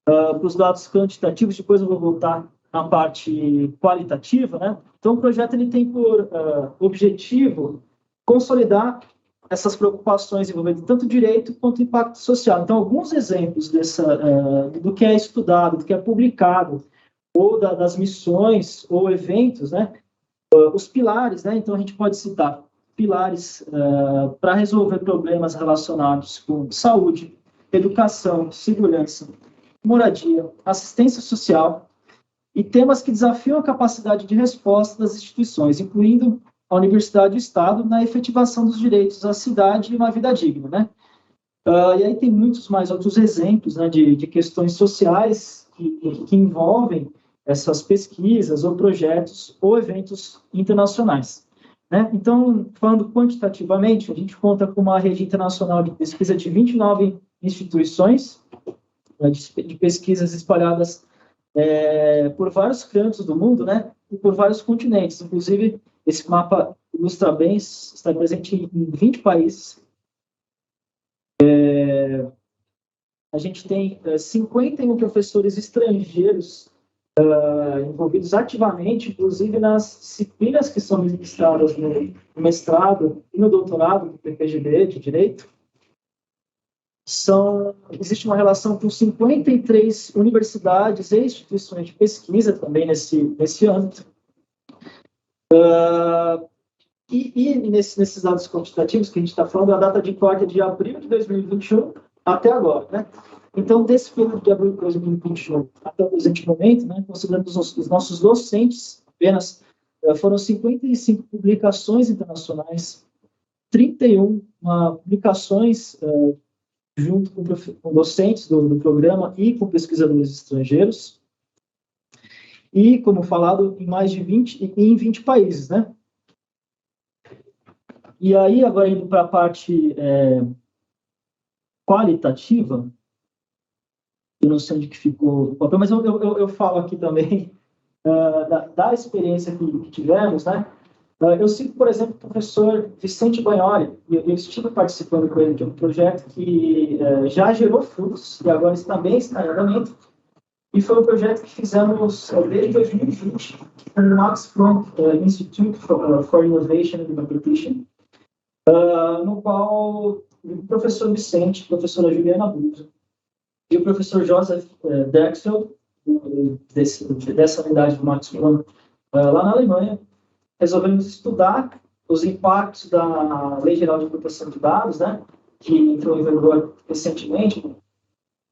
para os dados quantitativos, depois eu vou voltar na parte qualitativa, né? Então, o projeto ele tem por objetivo consolidar essas preocupações envolvendo tanto direito quanto impacto social. Então, alguns exemplos do que é estudado, do que é publicado, ou das missões ou eventos, né? Os pilares, né? Então, a gente pode citar pilares para resolver problemas relacionados com saúde, educação, segurança, moradia, assistência social e temas que desafiam a capacidade de resposta das instituições, incluindo a universidade e o Estado, na efetivação dos direitos à cidade e uma vida digna, né? E aí tem muitos mais outros exemplos, né, de questões sociais que envolvem essas pesquisas ou projetos ou eventos internacionais, né? Então, falando quantitativamente, a gente conta com uma rede internacional de pesquisa de 29 instituições, de pesquisas espalhadas por vários cantos do mundo, né, e por vários continentes. Inclusive, esse mapa ilustra bem, está presente em 20 países. A gente tem 51 professores estrangeiros envolvidos ativamente, inclusive nas disciplinas que são ministradas no mestrado e no doutorado do PPGD de Direito. Existe uma relação com 53 universidades e instituições de pesquisa também nesse âmbito. Nesses dados quantitativos que a gente está falando, a data de corte é de abril de 2021 até agora, né? Então, desse período de abril de 2021 até o presente momento, né, considerando os nossos docentes, apenas foram 55 publicações internacionais, 31 publicações junto com docentes do programa e com pesquisadores estrangeiros, e, como falado, em mais de 20 países, né? E aí, agora indo para a parte qualitativa, eu não sei onde que ficou o papel, mas eu falo aqui também da experiência que tivemos, né? Eu cito, por exemplo, o professor Vicente Bagnoli, eu estive participando com ele de um projeto que já gerou frutos e agora também está em andamento, e foi um projeto que fizemos desde 2020 com o Max Planck Institute for Innovation and Competition, no qual o professor Vicente, a professora Juliana Buso e o professor Joseph Dexel, dessa unidade do Max Planck, lá na Alemanha, resolvemos estudar os impactos da Lei Geral de Proteção de Dados, né, que entrou em vigor recentemente, em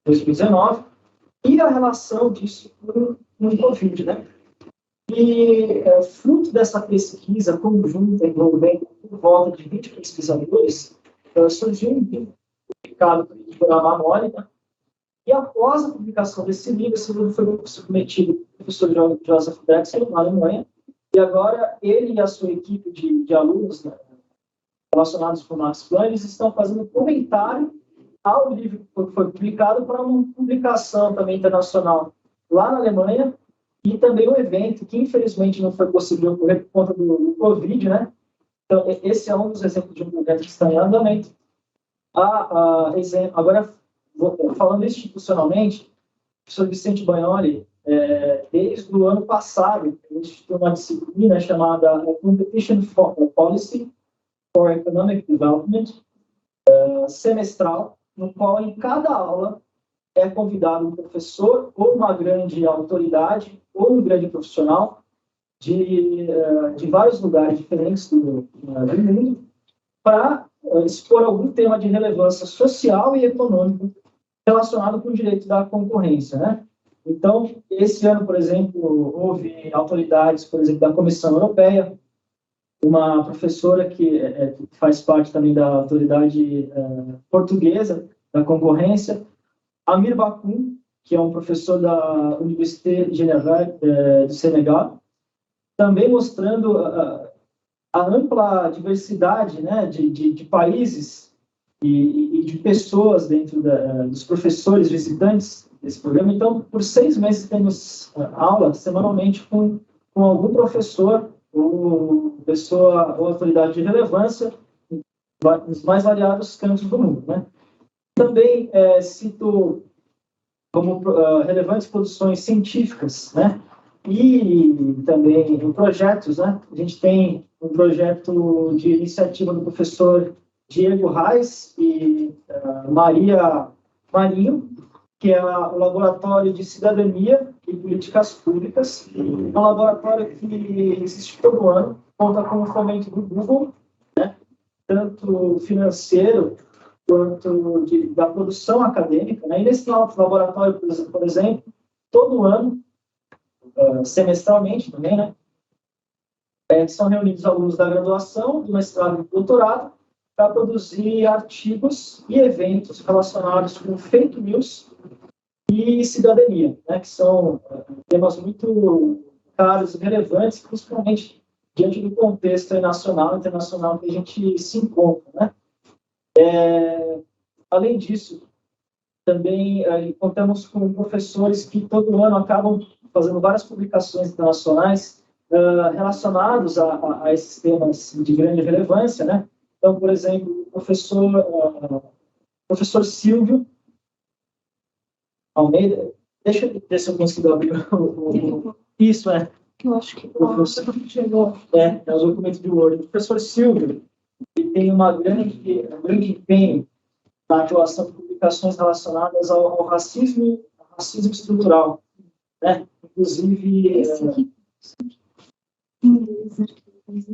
2019, e a relação disso com o Covid, né? E, fruto dessa pesquisa conjunta envolvendo por volta de 20 pesquisadores, surgiu um livro publicado pelo editor Amamori, né? E após a publicação desse livro foi submetido ao professor Joseph Dexel, na Alemanha, e agora ele e a sua equipe de alunos, né, relacionados com o Max Planck, estão fazendo um comentário ao livro que foi publicado para uma publicação também internacional lá na Alemanha, e também um evento que infelizmente não foi possível ocorrer por conta do Covid, né? Então, esse é um dos exemplos de um projeto que está em andamento. Agora, falando institucionalmente, o professor Vicente Bagnoli, desde o ano passado, a gente tem uma disciplina chamada Competition Policy for Economic Development, semestral, no qual em cada aula é convidado um professor ou uma grande autoridade ou um grande profissional de vários lugares diferentes do mundo para expor algum tema de relevância social e econômica relacionado com o direito da concorrência, né? Então, esse ano, por exemplo, houve autoridades, por exemplo, da Comissão Europeia, uma professora que faz parte também da autoridade portuguesa da concorrência, Amir Bakoum, que é um professor da Université Générale do Senegal, também mostrando a ampla diversidade, né, de países e de pessoas dentro dos professores visitantes desse programa. Então, por 6 meses temos aula semanalmente com algum professor ou pessoa ou autoridade de relevância nos mais variados cantos do mundo, né? Também cito como relevantes produções científicas, né? E também em projetos, né? A gente tem um projeto de iniciativa do professor Diego Reis e Maria Marinho, que é o Laboratório de Cidadania e Políticas Públicas. É um laboratório que existe todo ano, conta com o fomento do Google, né? Tanto financeiro quanto da produção acadêmica, né? E nesse laboratório, por exemplo, todo ano, semestralmente também, né? São reunidos alunos da graduação, do mestrado e do doutorado, para produzir artigos e eventos relacionados com fake news e cidadania, né? Que são temas muito caros e relevantes, principalmente diante do contexto nacional e internacional que a gente se encontra, né? Além disso, também contamos com professores que todo ano acabam fazendo várias publicações internacionais relacionados a esses temas de grande relevância, né? Então, por exemplo, o professor Silvio Almeida, deixa eu ver se eu consigo abrir isso, Eu acho que chegou. É o documento de Word. O professor Silvio ele tem um grande empenho na atuação de publicações relacionadas ao racismo estrutural, né? Inclusive,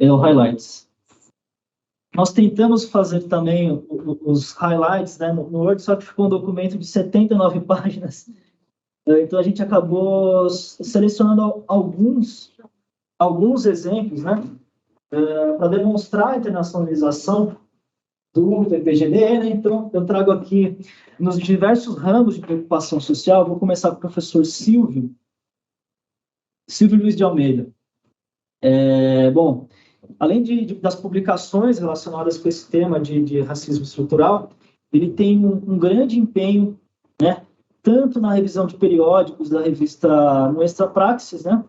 o highlights. Nós tentamos fazer também os highlights, né, no Word, só que ficou um documento de 79 páginas. Então, a gente acabou selecionando alguns exemplos, né, para demonstrar a internacionalização do PPGD, né? Então, eu trago aqui nos diversos ramos de preocupação social. Vou começar com o professor Silvio Luiz de Almeida. Bom, além das publicações relacionadas com esse tema de racismo estrutural, ele tem um grande empenho, né, tanto na revisão de periódicos da revista Nuestra Praxis, né,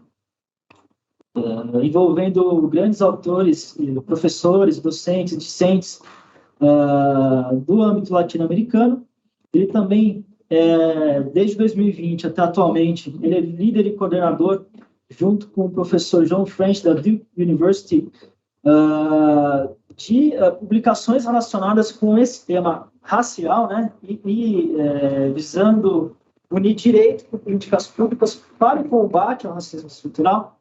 envolvendo grandes autores, professores, docentes, discentes do âmbito latino-americano. Ele também, desde 2020 até atualmente, ele é líder e coordenador, junto com o professor John French, da Duke University, de publicações relacionadas com esse tema racial, né, e visando unir direito com políticas públicas para o combate ao racismo estrutural.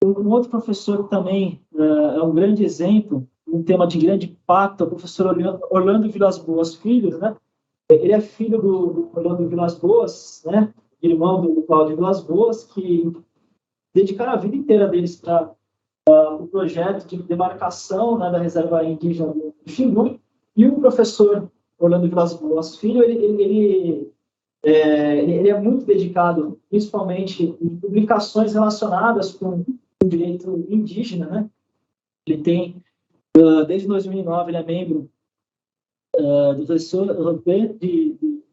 Um outro professor que também é um grande exemplo, um tema de grande impacto, é o professor Orlando Vilas Boas Filho, né? Ele é filho do Orlando Vilas Boas, né? Irmão do Cláudio Vilas Boas, que dedicaram a vida inteira deles para o projeto de demarcação, né, da reserva indígena do Xingu. E o professor Orlando Vilas Boas Filho, ele é muito dedicado, principalmente em publicações relacionadas com o direito indígena, né? Ele tem, desde 2009, ele é membro do Réseau Européen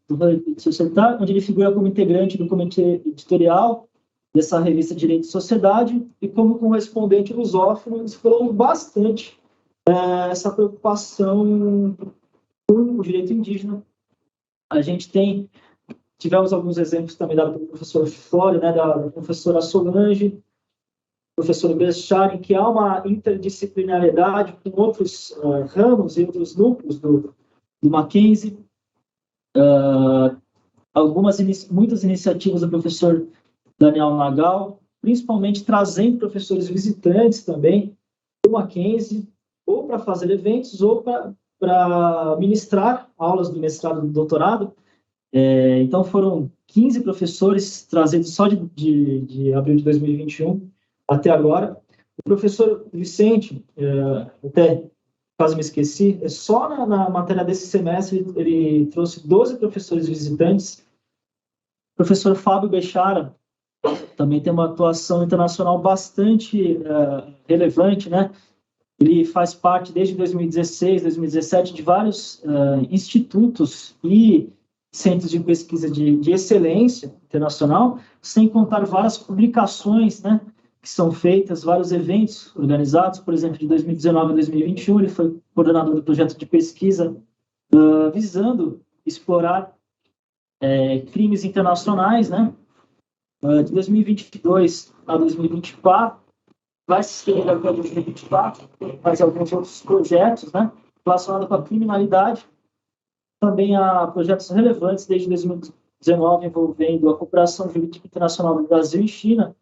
do Société, onde ele figura como integrante do comitê editorial dessa revista Direito e Sociedade, e como correspondente lusófono, explorando bastante essa preocupação com o direito indígena. A gente tivemos alguns exemplos também dados pelo professor Flório, né, da professora Solange, professor Bestcharin, que há uma interdisciplinariedade com outros ramos e outros núcleos do Mackenzie. Muitas iniciativas do professor Daniel Nagal, principalmente trazendo professores visitantes também do Mackenzie, ou para fazer eventos, ou para ministrar aulas do mestrado e do doutorado. Então, foram 15 professores trazidos só de abril de 2021 até agora. O professor Vicente, até quase me esqueci, só na matéria desse semestre ele trouxe 12 professores visitantes. O professor Fábio Bechara também tem uma atuação internacional bastante relevante, né? Ele faz parte, desde 2016, 2017, de vários institutos e centros de pesquisa de excelência internacional, sem contar várias publicações, né, que são feitas, vários eventos organizados. Por exemplo, de 2019 a 2021, ele foi coordenador do projeto de pesquisa visando explorar crimes internacionais, né? De 2022 a 2024, vai se estender até 2024, faz alguns outros projetos, né, relacionados com a criminalidade. Também há projetos relevantes desde 2019 envolvendo a cooperação jurídica internacional do Brasil e China.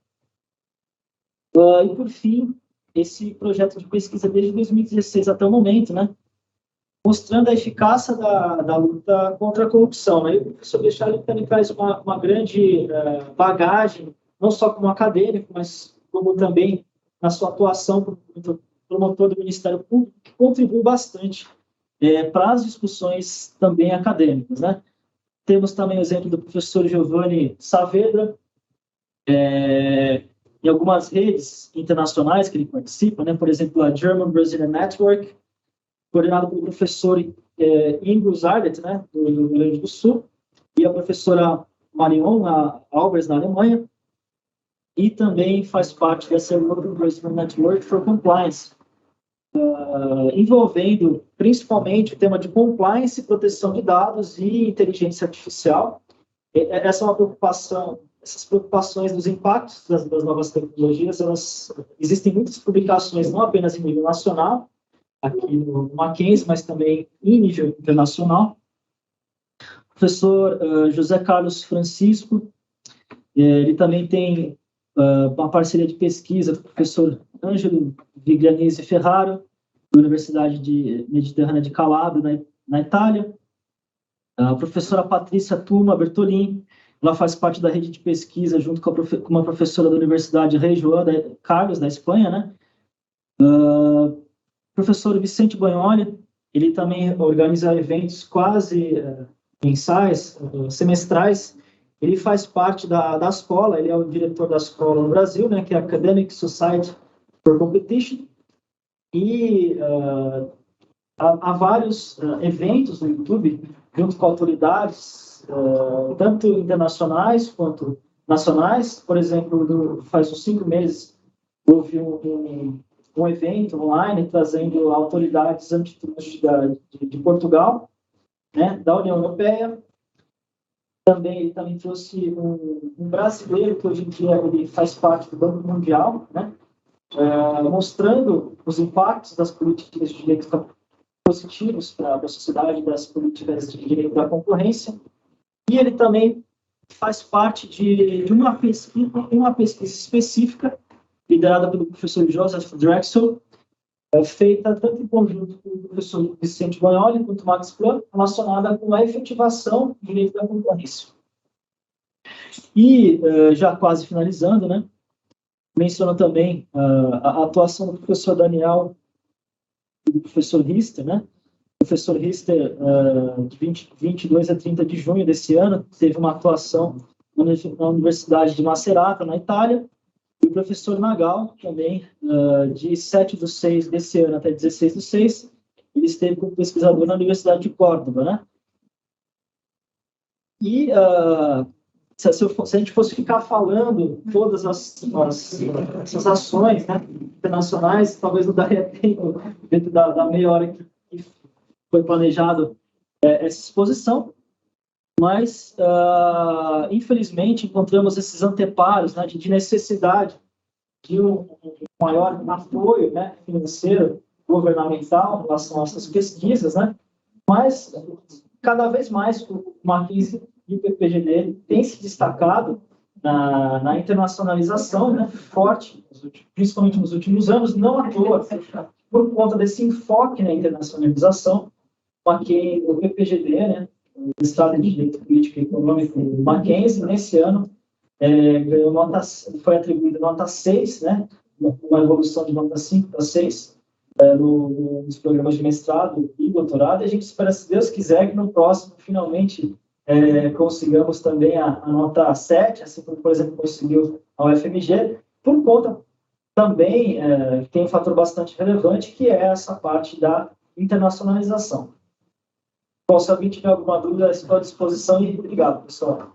E, por fim, esse projeto de pesquisa desde 2016 até o momento, né, mostrando a eficácia da luta contra a corrupção, né? E o professor Bechalli também traz uma grande bagagem, não só como acadêmico, mas como também na sua atuação como promotor do Ministério Público, que contribui bastante para as discussões também acadêmicas, né? Temos também o exemplo do professor Giovanni Saavedra, em algumas redes internacionais que ele participa, né? Por exemplo, a German Brazilian Network, coordenado pelo professor Ingo Zardet, né, do Rio Grande do Sul, e a professora Marion Albers, na Alemanha, e também faz parte dessa European Brazilian Network for Compliance, envolvendo principalmente o tema de compliance, proteção de dados e inteligência artificial. Essa é uma preocupação, essas preocupações dos impactos das novas tecnologias, existem muitas publicações, não apenas em nível nacional, aqui no Mackenzie, mas também em nível internacional. O professor José Carlos Francisco, ele também tem uma parceria de pesquisa com o professor Ângelo Viglianese Ferraro, da Universidade Mediterrânea de Calabria, na Itália. A professora Patrícia Tuma Bertolin, ela faz parte da rede de pesquisa junto com uma professora da Universidade Rei João Carlos, da Espanha, né? Professor Vicente Bagnoli, ele também organiza eventos quase mensais, semestrais. Ele faz parte da escola, ele é o diretor da escola no Brasil, né, que é a Academic Society for Competition. E há vários eventos no YouTube, junto com autoridades, tanto internacionais quanto nacionais. Por exemplo, faz uns 5 meses, houve um evento online trazendo autoridades antitruste de Portugal, né, da União Europeia. Ele também trouxe um brasileiro que hoje em dia ele faz parte do Banco Mundial, né, mostrando os impactos das políticas de direitos positivos para a sociedade, das políticas de direito da concorrência. E ele também faz parte de uma pesquisa específica liderada pelo professor Joseph Drexel, feita tanto em conjunto com o professor Vicente Bagnoli quanto o Max Planck, relacionada com a efetivação do direito da concorrência. E, já quase finalizando, né, menciono também a atuação do professor Daniel e do professor Rister, né? O professor Rister, de 22 a 30 de junho desse ano, teve uma atuação na Universidade de Macerata, na Itália. E o professor Nagal, também, de 7/6 desse ano até 16/6, ele esteve como pesquisador na Universidade de Córdoba, né? E se a gente fosse ficar falando todas essas ações, né, internacionais, talvez não daria tempo dentro da meia hora que foi planejado essa exposição. Mas, infelizmente, encontramos esses anteparos, né, de necessidade de um maior apoio, né, financeiro, governamental em relação a essas pesquisas, né? Mas, cada vez mais, o Mackenzie e o PPGD têm se destacado na internacionalização, né, forte, principalmente nos últimos anos, não à toa, por conta desse enfoque na internacionalização, o PPGD, né, o Estado de Direito Político e Econômico Mackenzie, nesse ano, foi atribuído nota 6, né, uma evolução de nota 5 para 6, nos programas de mestrado e doutorado, e a gente espera, se Deus quiser, que no próximo, finalmente, consigamos também a nota 7, assim como, por exemplo, conseguiu a UFMG, por conta também tem um fator bastante relevante, que é essa parte da internacionalização. Bom, se alguém tiver alguma dúvida, estou à disposição e obrigado, pessoal.